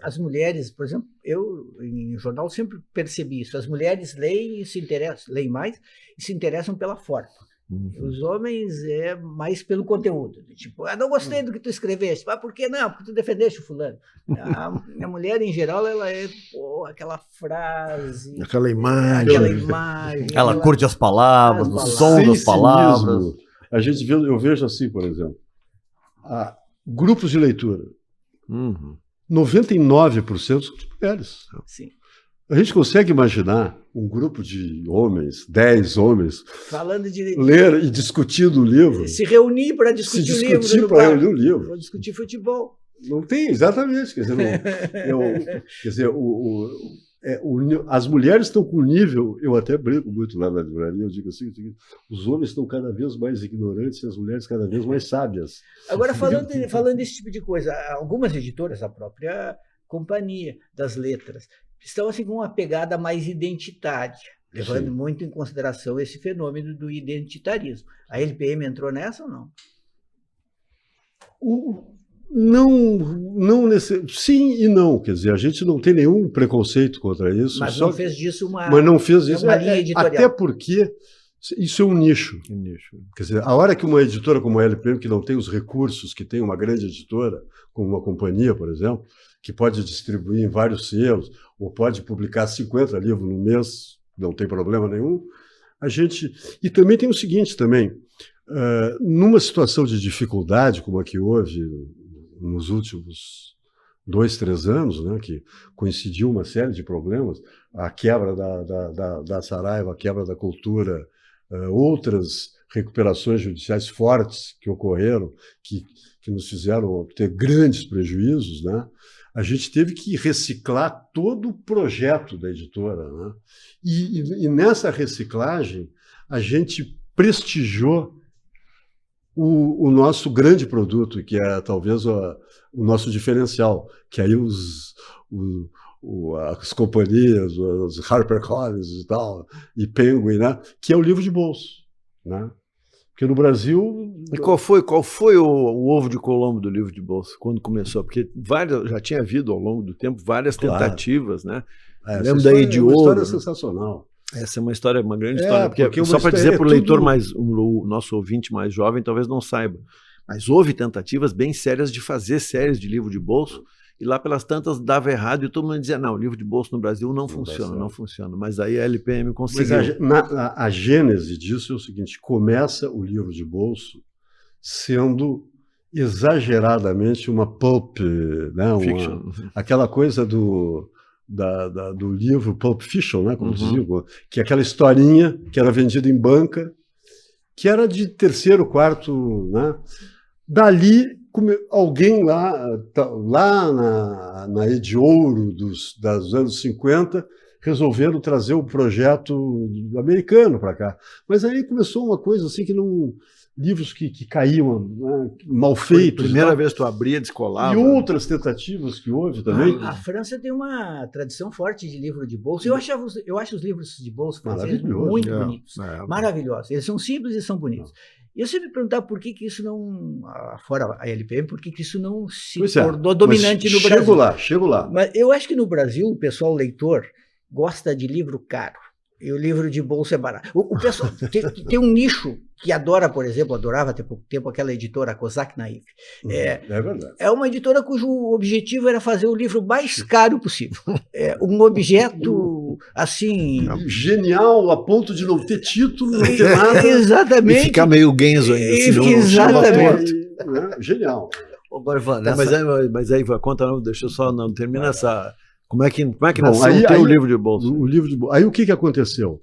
As mulheres, por exemplo, eu em jornal sempre percebi isso. As mulheres leem e se interessam, leem mais e se interessam pela forma. Os homens é mais pelo conteúdo. Tipo, não gostei do que tu escreveste. Mas por que não? Porque tu defendeste o fulano. A mulher, em geral, ela é aquela frase. Aquela imagem. Ela curte as palavras, o som das palavras. Eu vejo assim, por exemplo, grupos de leitura. 99% são de mulheres. Sim. A gente consegue imaginar um grupo de homens, 10 homens, falando de ler e discutindo o livro. Se reunir para discutir o livro. Se discutir para ler o livro. Para discutir futebol. Não tem, exatamente. Quer dizer, as mulheres estão com nível, eu até brinco muito lá na livraria, eu digo assim, os homens estão cada vez mais ignorantes e as mulheres cada vez mais sábias. Agora, falando desse tipo de coisa, algumas editoras, a própria Companhia das Letras, estão assim com uma pegada mais identitária, levando muito em consideração esse fenômeno do identitarismo. A LPM entrou nessa ou não? Sim e não, quer dizer, a gente não tem nenhum preconceito contra isso. Mas só não fez disso uma, mas não fez isso, uma linha editorial. até porque isso é um nicho. Quer dizer, a hora que uma editora como a LPM, que não tem os recursos que tem uma grande editora, como uma companhia, por exemplo, que pode distribuir em vários selos, ou pode publicar 50 livros no mês, não tem problema nenhum, a gente... E também tem o seguinte também, numa situação de dificuldade como a que houve nos últimos 2, 3 anos, né, que coincidiu uma série de problemas, a quebra da Saraiva, a quebra da cultura, outras recuperações judiciais fortes que ocorreram, que nos fizeram ter grandes prejuízos, né? A gente teve que reciclar todo o projeto da editora, né? E nessa reciclagem, a gente prestigiou o nosso grande produto, que é talvez o nosso diferencial, que aí as companhias, os HarperCollins e tal, e Penguin, né? Que é o livro de bolso, né? Porque no Brasil... E qual foi o ovo de Colombo do livro de bolso, quando começou? Porque já tinha havido ao longo do tempo várias tentativas, né? Lembro daí de Ouro. É uma história né? sensacional. Essa é uma história, uma grande história. Porque só para dizer para o leitor o nosso ouvinte mais jovem, talvez não saiba, mas houve tentativas bem sérias de fazer séries de livro de bolso, e lá pelas tantas dava errado, e todo mundo dizia, não, o livro de bolso no Brasil não funciona. Mas aí a LPM conseguiu. Mas a gênese disso é o seguinte, começa o livro de bolso sendo exageradamente uma pulp, né? Aquela coisa do livro Pulp Fiction, né? Como diziam, que é aquela historinha que era vendida em banca, que era de 3º, 4º, né? Dali, alguém lá na Ed Ouro dos anos 50 resolveram trazer o projeto americano para cá. Mas aí começou uma coisa assim que não... Livros que caíam, né, mal feitos. Primeira vez que tu abria, descolava. E outras tentativas que houve também. A França tem uma tradição forte de livro de bolso. Eu acho os livros de bolso franceses muito bonitos. Maravilhosos. Eles são simples e são bonitos. E eu sempre me perguntava por que isso não, fora a LPM, por que isso não se tornou dominante no Brasil. Chego lá. Mas eu acho que no Brasil o pessoal leitor gosta de livro caro. E o livro de bolso é barato. O pessoal tem um nicho que adorava ter pouco tempo, aquela editora Kozak Naif. É verdade. É uma editora cujo objetivo era fazer o livro mais caro possível. Um objeto, assim... Genial, a ponto de não ter título, não ter nada. Exatamente. E ficar meio Genzo ainda. Exatamente. Genial. Mas aí, conta, deixa eu só, não termina essa... Como é que nasceu o livro de bolso? Aí o que aconteceu?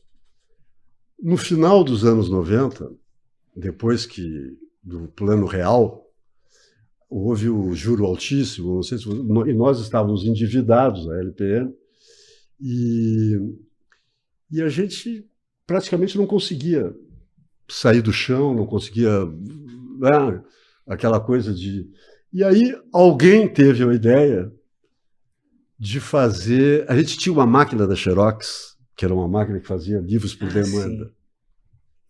No final dos anos 90, depois do Plano Real, houve o juro altíssimo, não sei se, e nós estávamos endividados, a LPM, e a gente praticamente não conseguia sair do chão, não conseguia... aquela coisa de... E aí alguém teve a ideia de fazer... A gente tinha uma máquina da Xerox, que era uma máquina que fazia livros por demanda.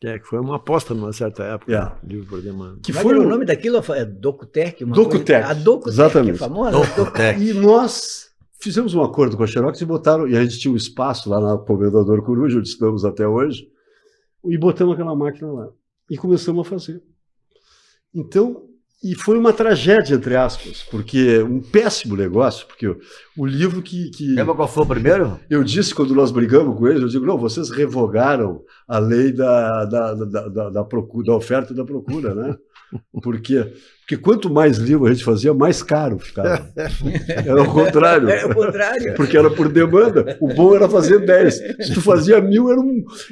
Que foi uma aposta numa certa época, livro por demanda. Que foi o nome daquilo? É Docutec? Docutec. A Docutec, exatamente. Famosa? Docutec. E nós fizemos um acordo com a Xerox e a gente tinha um espaço lá na Comendador Coruja, onde estamos até hoje, e botamos aquela máquina lá. E começamos a fazer. Então... E foi uma tragédia, entre aspas, porque um péssimo negócio, porque o livro que... Lembra qual foi o primeiro? Eu disse, quando nós brigamos com eles, eu digo, não, vocês revogaram a lei da oferta e da procura, né? Porque quanto mais livro a gente fazia, mais caro ficava. Era o contrário. Era o contrário. Porque era por demanda. O bom era fazer 10. Se tu fazia 1000,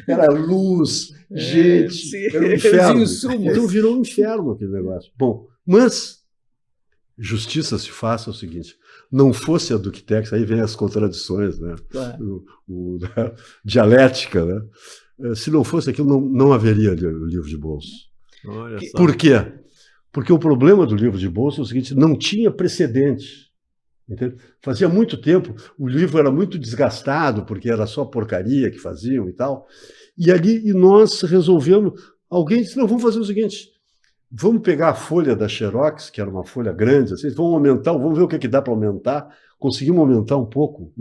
era luz, gente, era um inferno. Então virou um inferno aquele negócio. Bom, mas justiça se faça é o seguinte, não fosse a Docutec, aí vem as contradições, né? Claro. Dialética, né? Se não fosse aquilo, não haveria o livro de bolso. Por quê? Porque o problema do livro de bolso é o seguinte, não tinha precedente. Entende? Fazia muito tempo, o livro era muito desgastado, porque era só porcaria que faziam e tal. E nós resolvemos, alguém disse, não, vamos fazer o seguinte, vamos pegar a folha da Xerox, que era uma folha grande, assim, vamos aumentar, vamos ver o que dá para aumentar. Conseguimos aumentar um pouco,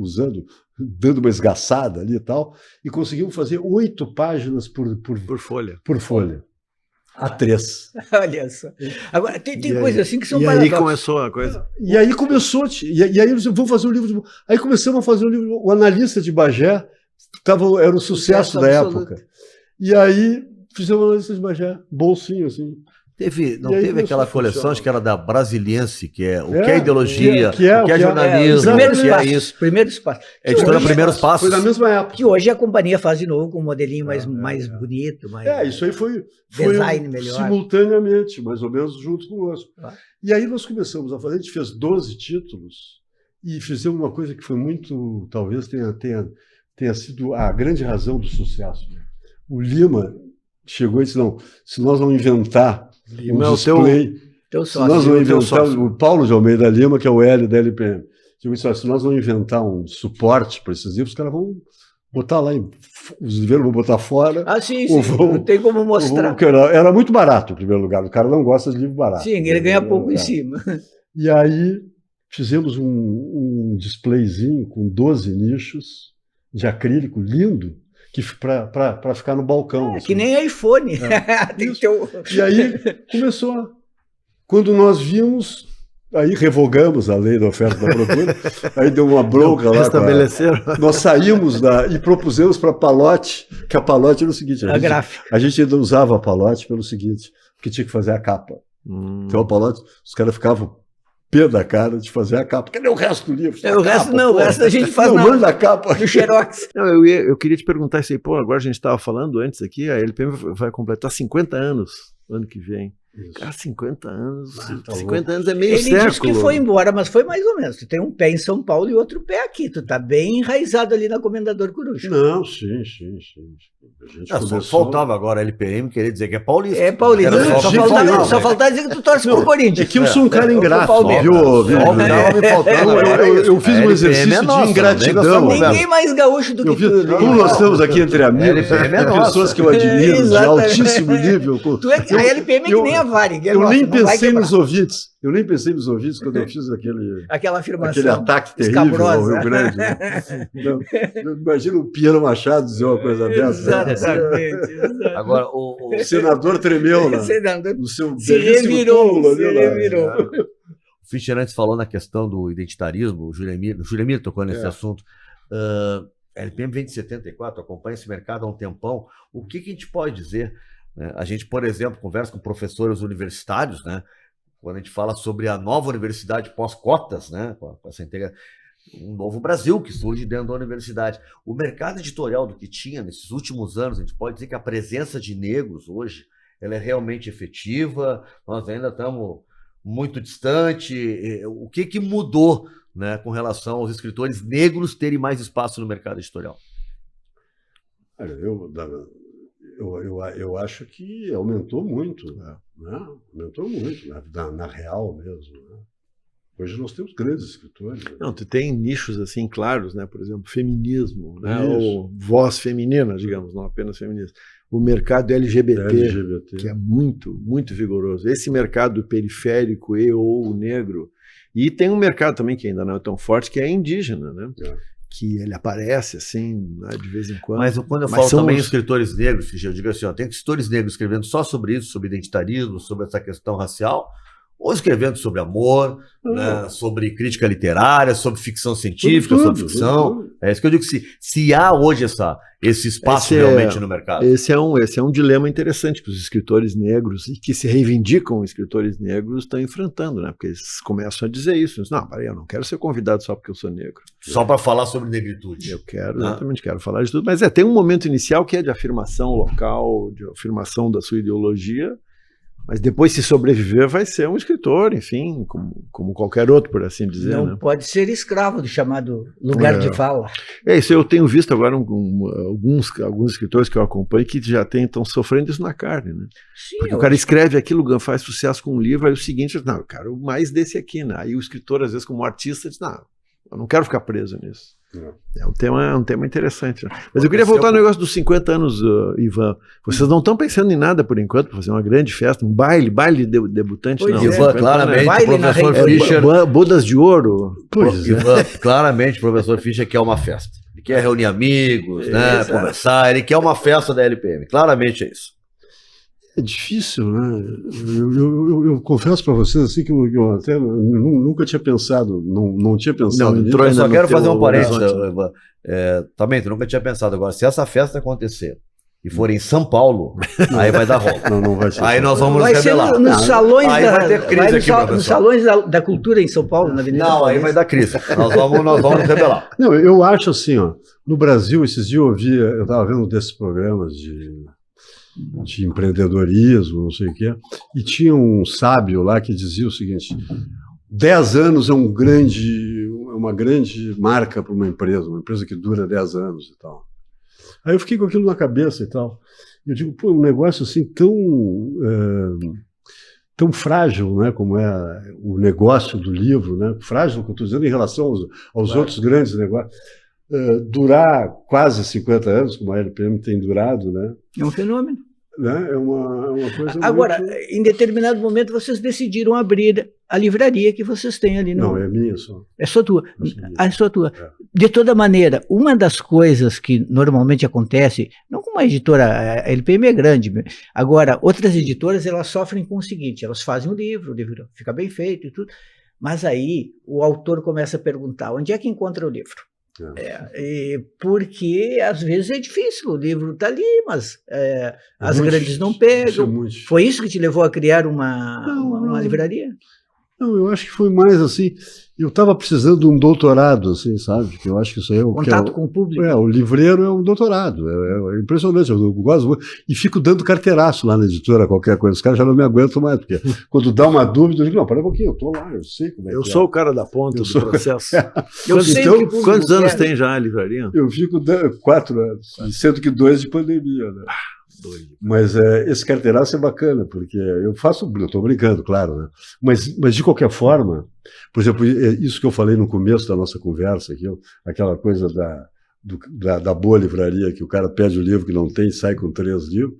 dando uma esgaçada ali e tal, e conseguimos fazer 8 páginas por folha. Por folha. A3. Olha só. Agora, tem coisas assim que são E aí paradoxos. começou a coisa. E aí começou, e aí vamos fazer um livro. Aí começamos a fazer um livro. O Analista de Bagé era o sucesso da absoluto. época. E aí fizemos o Analista de Bagé, bolsinho assim. Não E aí teve começou aquela a coleção, funcionar. acho que era da Brasiliense, que é o que É, é ideologia, que é o que é jornalismo, exatamente. o que é isso. Primeiros passos. É editora Primeiros Foi Passos. na mesma época. Que hoje a companhia faz de novo com um modelinho mais bonito. Mais, Isso aí foi design melhor. simultaneamente, mais ou menos junto conosco. Ah. E aí nós começamos a fazer, a gente fez 12 títulos e fizemos uma coisa que foi muito, talvez tenha sido a grande razão do sucesso. O Lima chegou e disse, não, se nós não inventar Lima um é o display, Teu se sócio. nós não teu inventar, sócio. o Paulo de Almeida Lima, que é o L da LPM, se nós não inventar um suporte para esses livros, os caras vão botar lá, os livros vão botar fora. Ah, sim, Ou sim. vão- Não tem como mostrar. Porque era muito barato, em primeiro lugar. O cara não gosta de livro barato. Sim, ele ganha pouco em cima. E aí fizemos um displayzinho com 12 nichos de acrílico lindo para ficar no balcão. É assim. que nem iPhone. Tem que ter o... E aí começou. Quando nós vimos, aí revogamos a lei da oferta e da procura, aí deu uma bronca lá. Restabeleceram. Nós saímos e propusemos para a Palote, que a Palote era o seguinte: A gráfica. a gente ainda usava a Palote pelo seguinte, porque tinha que fazer a capa. Então a Palote, os caras ficavam pé da cara de fazer a capa. Cadê o resto do livro? O resto a gente faz manda a capa. no Xerox. Não, eu queria te perguntar isso aí, agora a gente estava falando antes aqui, a LPM vai completar 50 anos ano que vem. Isso. Cara, 50 anos. Tá 50 anos é meio Ele século. disse que foi embora, mas foi mais ou menos. Tu tem um pé em São Paulo e outro pé aqui. Tu tá bem enraizado ali na Comendador Coruja. Não, sim. A gente Só começou- faltava agora a LPM querer dizer que é paulista. É paulista. Era Só de faltava, final, só né? faltava dizer que tu torce pro Corinthians. É que eu sou um cara Eu sou ingrato, Palmeiras. viu? Só tava me faltando agora isso. Eu fiz A um LPM exercício é nossa, de ingratidão. nem Ninguém mais gaúcho do que tu. Como nós estamos aqui entre amigos, LPM é pessoas nossa. que eu admiro, de Exatamente. altíssimo nível. A LPM é que nem a Varig. Eu nem pensei nos ouvintes. Eu nem pensei nos ouvintes quando eu fiz Aquela afirmação. aquele ataque terrível ao escabrosa. Rio Grande. Né? Imagina o Piero Machado dizer uma coisa dessa. Exatamente. Agora, O senador tremeu lá. Senador No seu se belíssimo revirou. túmulo Se ali lá. revirou. o Fischer antes falou na questão do identitarismo, o Juremir tocou nesse assunto. A LPM vem de 74, acompanha esse mercado há um tempão. O que a gente pode dizer? Né? A gente, por exemplo, conversa com professores universitários, né? Quando a gente fala sobre a nova universidade pós-cotas, né? Com essa um novo Brasil que surge dentro da universidade. O mercado editorial do que tinha nesses últimos anos, a gente pode dizer que a presença de negros hoje ela é realmente efetiva, nós ainda estamos muito distante. O que mudou, né, com relação aos escritores negros terem mais espaço no mercado editorial? Olha, eu acho que aumentou muito. Né? Aumentou muito, na real mesmo. Né? Hoje nós temos grandes escritores. Né? Não, tu tem nichos assim claros, né? Por exemplo, feminismo, né? Isso. Ou voz feminina, digamos, não apenas feminista. O mercado LGBT, que é muito, muito vigoroso. Esse mercado periférico ou negro. E tem um mercado também que ainda não é tão forte, que é indígena, né? Que ele aparece assim, né, de vez em quando. Mas quando eu falo também escritores negros, eu digo assim, tem escritores negros escrevendo só sobre isso, sobre identitarismo, sobre essa questão racial, ou escrevendo sobre amor, né, sobre crítica literária, sobre ficção científica, sobre ficção. É isso que eu digo, se há hoje esse espaço realmente no mercado. Esse é um dilema interessante que os escritores negros, e que se reivindicam escritores negros, estão enfrentando, né? Porque eles começam a dizer isso. Não, peraí, eu não quero ser convidado só porque eu sou negro. Só para falar sobre negritude. Eu quero, exatamente, quero falar de tudo. Mas tem um momento inicial que é de afirmação local, de afirmação da sua ideologia, mas depois, se sobreviver, vai ser um escritor, enfim, como qualquer outro, por assim dizer. Não, né? pode ser escravo do chamado lugar de fala. Isso eu tenho visto agora alguns escritores que eu acompanho que já estão sofrendo isso na carne. Né? Sim, porque o cara escreve aquilo, faz sucesso com um livro, aí o seguinte, não, eu quero mais desse aqui. Né? Aí o escritor, às vezes, como artista, diz, não, eu não quero ficar preso nisso. É um tema interessante. Né? Mas eu queria voltar no negócio dos 50 anos, Ivan. Vocês não estão pensando em nada por enquanto, para fazer uma grande festa, um baile de debutante, Pois não. é. Ivan, claramente, o Baile na professor Rei- Fischer. Bodas de ouro. Pois é. Ivan, claramente, o professor Fischer quer uma festa. Ele quer reunir amigos, né? Exato. Conversar. Ele quer uma festa da LPM. Claramente é isso. É difícil, né? Eu confesso para vocês assim que eu até nunca tinha pensado, não tinha pensado Não, nisso. entrou Eu só ainda no quero teu fazer um parênteses, horizonte. Ivan. Também, tu nunca tinha pensado. Agora, se essa festa acontecer e for em São Paulo, aí vai dar rolo. Não vai ser. Aí nós vamos nos Vai ser rebelar. nos salões, Aí vai ter crise aqui, professor. nos salões da cultura em São Paulo, na Avenida Não, aí Paulista. vai dar crise. Nós vamos nos rebelar. Não, eu acho assim, ó, no Brasil, esses dias eu estava vendo desses programas de empreendedorismo, não sei o quê, e tinha um sábio lá que dizia o seguinte: 10 anos é uma grande marca para uma empresa que dura 10 anos e tal. Aí eu fiquei com aquilo na cabeça e tal. E eu digo, pô, um negócio assim tão frágil, né, como é o negócio do livro, né, frágil, que eu estou dizendo, em relação aos outros grandes negócios, durar quase 50 anos, como a LPM tem durado, né, É um fenômeno. é uma coisa Agora, muito... em determinado momento, vocês decidiram abrir a livraria que vocês têm ali. Não, é minha só. É só tua. É só minha. É só tua. É. De toda maneira, uma das coisas que normalmente acontece, não com uma editora, a LPM é grande, agora, outras editoras, elas sofrem com o seguinte: elas fazem o livro fica bem feito e tudo, mas aí o autor começa a perguntar: onde é que encontra o livro? Porque às vezes é difícil, o livro está ali, mas as muito grandes não difícil, isso é pegam. muito difícil. Foi isso que te levou a criar uma Não. livraria? Não, eu acho que foi mais assim, eu estava precisando de um doutorado, assim, sabe? Que eu acho que isso aí é o Contato com o público? O livreiro é um doutorado, é impressionante, eu gosto muito, e fico dando carteiraço lá na editora, qualquer coisa, os caras já não me aguentam mais, porque quando dá uma dúvida, eu digo, não, pera um pouquinho, eu estou lá, eu sei como é que Eu é. sou o cara da ponta do processo. Eu sei Então, o que o público Quantos anos quer. tem já a livraria? Eu fico dando 4 anos, sendo que 2 de pandemia, né? Mas esse carteiraço é bacana, porque eu estou brincando, claro, né? Mas de qualquer forma, por exemplo, isso que eu falei no começo da nossa conversa, aquela coisa da boa livraria, que o cara pede o livro que não tem, sai com 3 livros,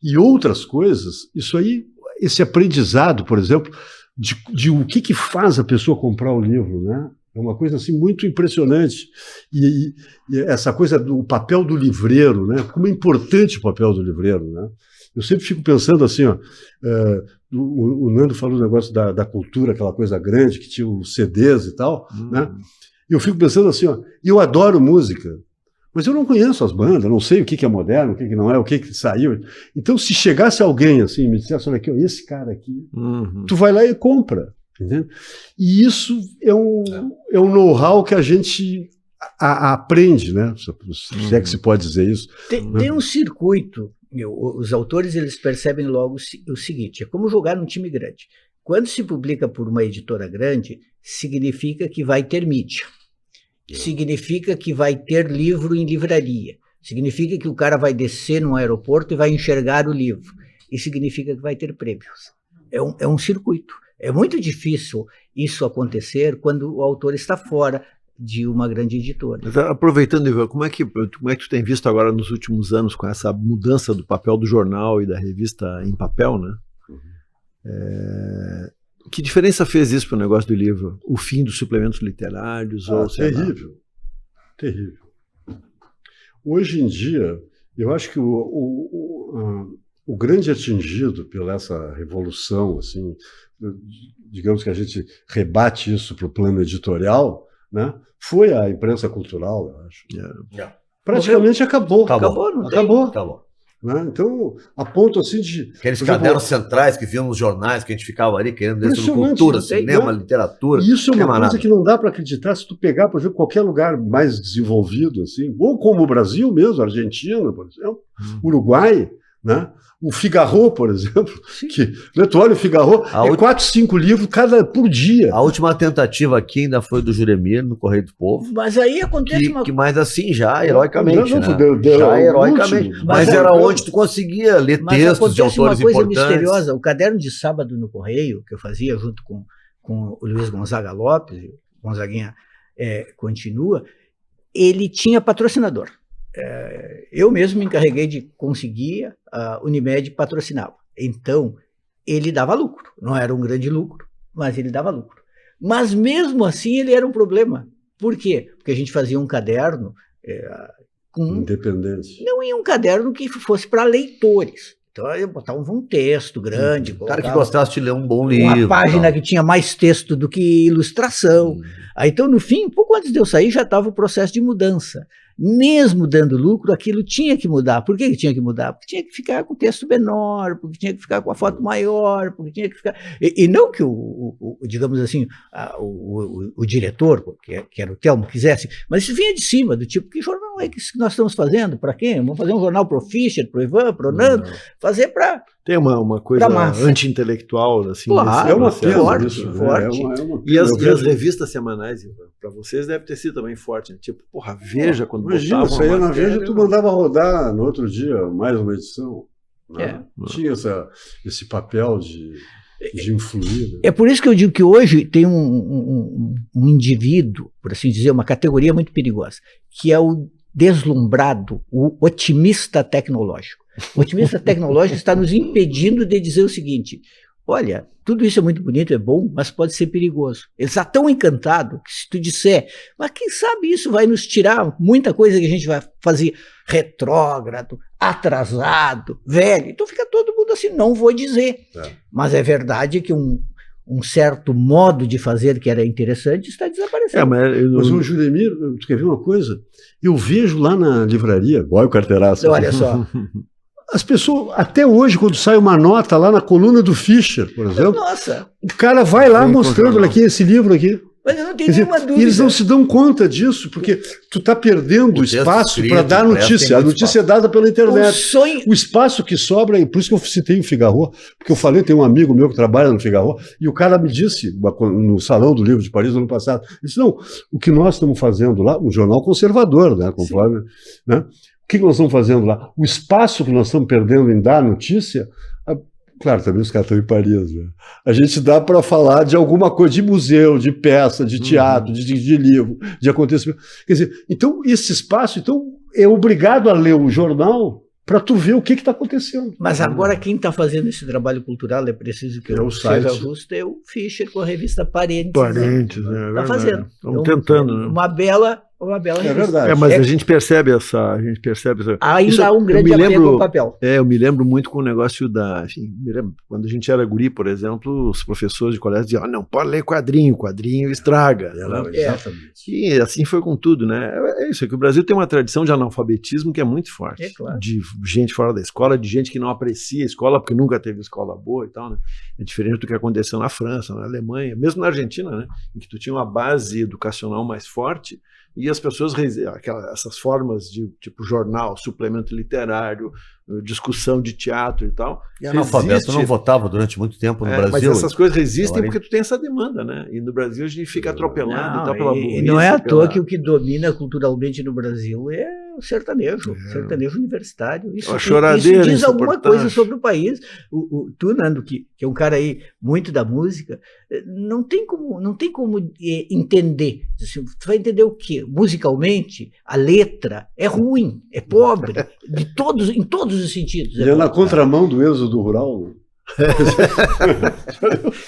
e outras coisas, isso aí, esse aprendizado, por exemplo, de o que faz a pessoa comprar o livro, né? É uma coisa assim muito impressionante. E essa coisa do papel do livreiro, né? Como é importante o papel do livreiro, né? Eu sempre fico pensando assim, ó, o Nando falou o negócio da cultura, aquela coisa grande que tinha os CDs e tal, né? E eu fico pensando assim, ó, eu adoro música, mas eu não conheço as bandas, não sei o que é moderno, o que não é, o que saiu. Então, se chegasse alguém assim e me dissesse, olha aqui, ó, esse cara aqui, tu vai lá e compra. Entende? E isso é um know-how que a gente aprende, né? Se é que se pode dizer isso. Tem um circuito. Os autores eles percebem logo o seguinte: é como jogar num time grande. Quando se publica por uma editora grande, significa que vai ter mídia. Significa que vai ter livro em livraria. Significa que o cara vai descer no aeroporto e vai enxergar o livro. E significa que vai ter prêmios. É um circuito. É muito difícil isso acontecer quando o autor está fora de uma grande editora. Mas, aproveitando, Ivan, como é que tu tem visto agora nos últimos anos com essa mudança do papel do jornal e da revista em papel, né? Que diferença fez isso para o negócio do livro? O fim dos suplementos literários? Terrível. Terrível. Hoje em dia, eu acho que o grande atingido pela essa revolução, assim, digamos que a gente rebate isso para o plano editorial, né, foi a imprensa cultural, eu acho. Praticamente acabou. Né? Então, a ponto assim de... Aqueles cadernos centrais que vinham nos jornais, que a gente ficava ali querendo ver sobre cultura, cinema, literatura. E isso é uma coisa que não dá para acreditar se tu pegar, por exemplo, qualquer lugar mais desenvolvido, assim, ou como o Brasil mesmo, Argentina, por exemplo, Uruguai, né? O Figaro, por exemplo, que, né, tu olha o Figaro, 4, 5 livros por dia. A última tentativa aqui ainda foi do Juremir, no Correio do Povo. Mas aí acontece que mais assim, já heroicamente, já heroicamente. Mas era onde tu conseguia ler textos de autores importantes. Uma coisa misteriosa, o caderno de sábado no Correio, que eu fazia junto com o Luiz Gonzaga Lopes, o Gonzaguinha continua, ele tinha patrocinador. Eu mesmo me encarreguei de conseguir, a Unimed patrocinava. Então, ele dava lucro. Não era um grande lucro, mas ele dava lucro. Mas mesmo assim ele era um problema. Por quê? Porque a gente fazia um caderno com... Independente. Não em um caderno que fosse para leitores. Então eu botava um texto grande. O cara que gostasse de ler um bom livro. Uma página que tinha mais texto do que ilustração. Aí, então, no fim, pouco antes de eu sair, já estava o processo de mudança. Mesmo dando lucro, aquilo tinha que mudar. Por que tinha que mudar? Porque tinha que ficar com o texto menor, porque tinha que ficar com a foto maior, porque tinha que ficar... E não que digamos assim, o diretor, que era o Telmo, quisesse, mas isso vinha de cima, do tipo, que jornal é que nós estamos fazendo? Para quem? Vamos fazer um jornal para o Fischer, para o Ivan, para o Nando? Fazer para... Tem uma coisa anti-intelectual, assim. Claro, é uma forte, isso, forte. E as revistas semanais, para vocês deve ter sido também forte, né? Tipo, porra, Veja quando imagina, botava isso aí uma na matéria, Veja, tu mandava rodar no outro dia mais uma edição. Né? É. Tinha esse papel de influir. Né? É por isso que eu digo que hoje tem um indivíduo, por assim dizer, uma categoria muito perigosa, que é o deslumbrado, o otimista tecnológico. O otimista tecnológico está nos impedindo de dizer o seguinte: olha, tudo isso é muito bonito, é bom, mas pode ser perigoso. Ele está tão encantado que se tu disser, mas quem sabe isso vai nos tirar muita coisa que a gente vai fazer retrógrado, atrasado, velho. Então fica todo mundo assim, não vou dizer. Mas é verdade que um certo modo de fazer que era interessante está desaparecendo. Mas o Juremir, tu quer ver uma coisa? Eu vejo lá na livraria, olha o carteiraço. Olha só. As pessoas, até hoje, quando sai uma nota lá na coluna do Fischer, por exemplo, Nossa, o cara vai lá mostrando aqui esse livro aqui. mas eu não tenho nenhuma dúvida. E eles não se dão conta disso, porque tu está perdendo espaço para dar notícia. A notícia é dada pela internet. O espaço que sobra, e por isso que eu citei o Figaro, porque eu falei, tem um amigo meu que trabalha no Figaro, e o cara me disse, no Salão do Livro de Paris, no ano passado, ele disse, não, o que nós estamos fazendo lá, um jornal conservador, né, conforme... Né, o que nós estamos fazendo lá? O espaço que nós estamos perdendo em dar notícia, claro, também os caras estão em Paris, né? A gente dá para falar de alguma coisa, de museu, de peça, de teatro, de livro, de acontecimento. Quer dizer, então esse espaço é obrigado a ler o jornal para tu ver o que está acontecendo. Mas agora quem está fazendo esse trabalho cultural, é preciso que eu seja justo, é o Fischer com a revista Parentes. Parentes, né? Está fazendo. Estamos tentando, né? Uma bela é verdade. Mas a gente percebe essa. Ainda há um grande apego ao papel. Eu me lembro muito com o negócio quando a gente era guri, por exemplo, os professores de colégio diziam, não pode ler quadrinho estraga. Exatamente. E assim foi com tudo, né? É isso, é que o Brasil tem uma tradição de analfabetismo que é muito forte. É claro. De gente fora da escola, de gente que não aprecia a escola porque nunca teve escola boa e tal, né? É diferente do que aconteceu na França, na Alemanha, mesmo na Argentina, né? Em que tu tinha uma base educacional mais forte. E as pessoas, essas formas de tipo jornal, suplemento literário, discussão de teatro e tal. E analfabeto não votava durante muito tempo no Brasil. Mas essas coisas resistem porque tu tem essa demanda, né? E no Brasil a gente fica atropelado e tal pela burrice. E não é à toa que o que domina culturalmente no Brasil é o sertanejo universitário. Isso diz alguma coisa sobre o país. Tu, Nando, que é um cara aí muito da música, não tem como entender. Tu vai entender o quê? Musicalmente, a letra é ruim, é pobre, em todos os sentidos. E é na contramão do êxodo rural.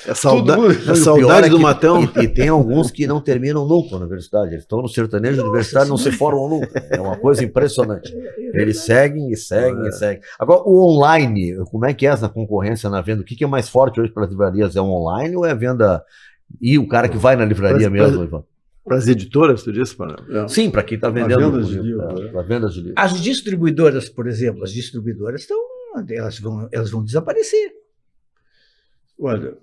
É saudade do Matão. E tem alguns que não terminam nunca na universidade. Eles estão no sertanejo universitário, não se formam nunca. É uma coisa impressionante. Eles seguem e seguem. Agora, o online, como é que é essa concorrência na venda? O que é mais forte hoje para as livrarias? É o online ou é a venda? E o cara que vai na livraria mesmo, Ivan? Para as editoras, tu disse? Sim, para quem está vendendo. Vendas de livro. Para vendas de livro. As distribuidoras, por exemplo, elas vão desaparecer. Olha,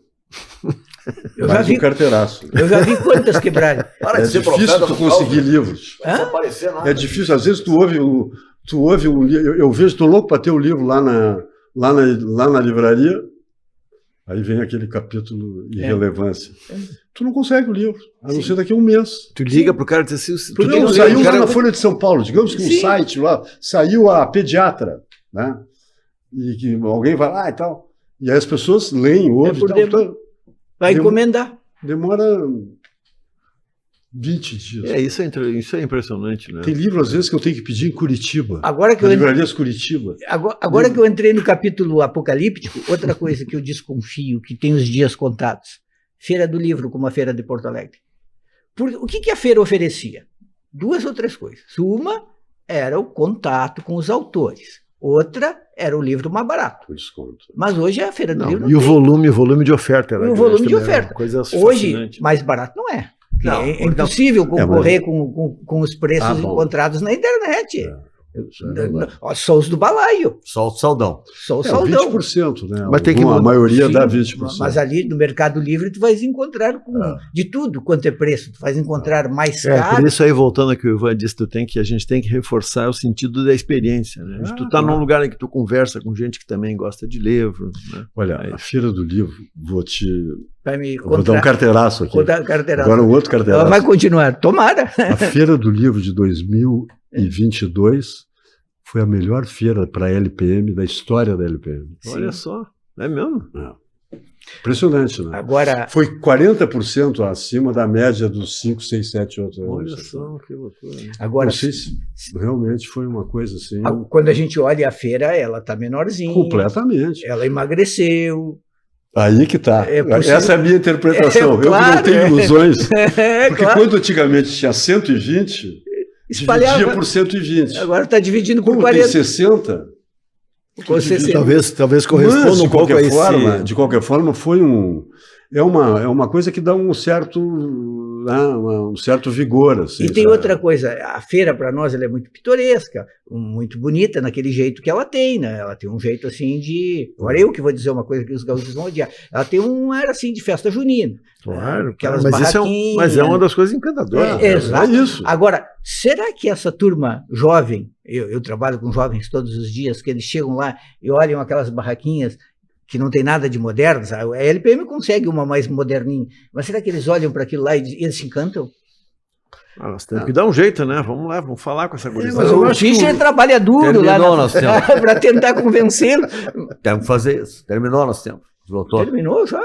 eu já vi carteiraço. Eu já vi quantas quebrarem. É difícil tu conseguir livros. É difícil. Às vezes tu ouve um livro. Eu vejo, estou louco para ter o livro lá na livraria. Aí vem aquele capítulo de relevância. Tu não consegue o livro, a não ser daqui a um mês. Tu liga pro cara e diz assim... Saiu lá na Folha de São Paulo, digamos que um site lá, saiu a Pediatra, né? E que alguém vai lá e tal. E aí as pessoas leem, ouvem e tal. Vai encomendar. Demora 20 dias. Isso é impressionante, né? Tem livro, às vezes, que eu tenho que pedir em Curitiba. Agora que Na eu Livrarias Curitiba. Agora que eu entrei no capítulo apocalíptico, outra coisa que eu desconfio, que tem os dias contados, Feira do Livro, como a Feira de Porto Alegre. O que a feira oferecia? 2 ou 3 coisas. Uma era o contato com os autores. Outra era o livro mais barato. Com desconto. Mas hoje a Feira do Livro E o volume de oferta. E o volume de oferta. Coisa hoje, fascinante. mais barato não é. Não, É impossível concorrer com os preços bom. encontrados na internet. Isso é verdade. Só os do balaio. Só o saldão. Só o saldão. 20%, né? Mas tem que a maioria Sim, dá 20%. Mas ali no Mercado Livre tu vais encontrar de tudo quanto é preço. Tu vais encontrar mais caro. Por isso aí, voltando ao que o Ivan disse, a gente tem que reforçar o sentido da experiência. Né? De tu tá num lugar em que tu conversa com gente que também gosta de livro. Né? Olha, a Feira do Livro, vou dar um carteiraço aqui. Agora um outro carteiraço. Ela vai continuar, tomara. A Feira do Livro de 2022 foi a melhor feira para a LPM da história da LPM. Olha só, é mesmo? Impressionante, né? Agora, Foi 40% acima da média dos 5, 6, 7 outros anos. Olha só, que loucura. agora Não sei se realmente foi uma coisa assim. quando a gente olha a feira, ela está menorzinha. Completamente. Ela emagreceu. Aí que tá. É possível. Essa é a minha interpretação. É, claro, eu não tenho ilusões. É, Porque claro. quando antigamente tinha 120, Espalhava. dividia por 120. Agora está dividindo por Como 40. tem 60, Com 60. Talvez mas, corresponda de um pouco a qualquer esse... forma, de qualquer forma, foi é uma coisa que dá um certo vigor. Assim, E tem sabe? outra coisa, a feira para nós ela é muito pitoresca, muito bonita naquele jeito que ela tem, né? Ela tem um jeito assim de... Agora eu que vou dizer uma coisa que os gaúchos vão odiar. Ela tem um ar assim de festa junina. Claro, Aquelas mas isso barraquinhas. é uma das coisas encantadoras. Exato. É isso. Agora, será que essa turma jovem, eu trabalho com jovens todos os dias, que eles chegam lá e olham aquelas barraquinhas que não tem nada de moderno, sabe? A LPM consegue uma mais moderninha, mas será que eles olham para aquilo lá e eles se encantam? Nós temos que dar um jeito, né? Vamos lá, vamos falar com essa gurizada. Mas o Fischer trabalha duro lá Terminou nosso tempo. para tentar convencê-lo. Temos que fazer isso. Terminou nosso tempo. Voltou. Terminou já?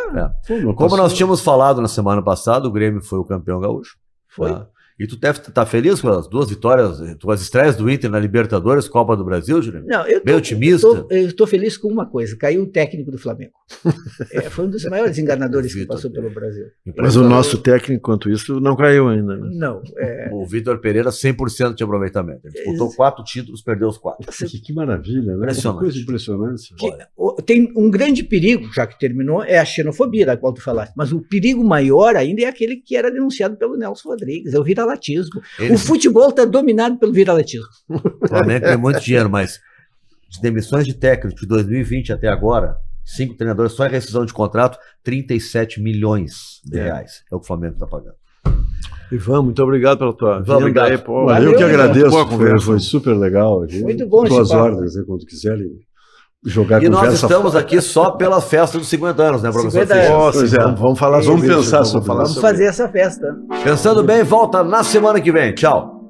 Como nós tínhamos falado na semana passada, o Grêmio foi o campeão gaúcho. Foi. Tá? E tu deve estar feliz com as 2 vitórias, com as estreias do Inter na Libertadores, Copa do Brasil, Júlio? Não, eu Bem otimista? Eu estou feliz com uma coisa, caiu o técnico do Flamengo. Foi um dos maiores enganadores que Vitor, passou pelo Brasil. Mas o nosso técnico, enquanto isso, não caiu ainda. Né? Não, O Vitor Pereira, 100% de aproveitamento. Ele disputou 4 títulos, perdeu os 4. Que maravilha, né? Impressionante. Uma coisa impressionante. tem um grande perigo, já que terminou, é a xenofobia da qual tu falaste, mas o perigo maior ainda é aquele que era denunciado pelo Nelson Rodrigues, é o viralatismo. O futebol está dominado pelo viralatismo. O Flamengo tem muito dinheiro, mas de demissões de técnico de 2020 até agora, 5 treinadores, só em rescisão de contrato, 37 milhões de reais. É o que o Flamengo está pagando. Ivan, muito obrigado pela tua vinda obrigado. aí, pô. Olha, eu que agradeço, Boa conversa. foi super legal. Aqui. Muito bom esse Tuas papo. ordens, né, quando quiserem jogar E nós conversa estamos fora. aqui só pela festa dos 50 anos, né, professor? 50 Fischer? anos. Pois é. Vamos falar Vamos sobre pensar isso, sobre falar Vamos fazer essa festa. Pensando bem, volta na semana que vem. Tchau.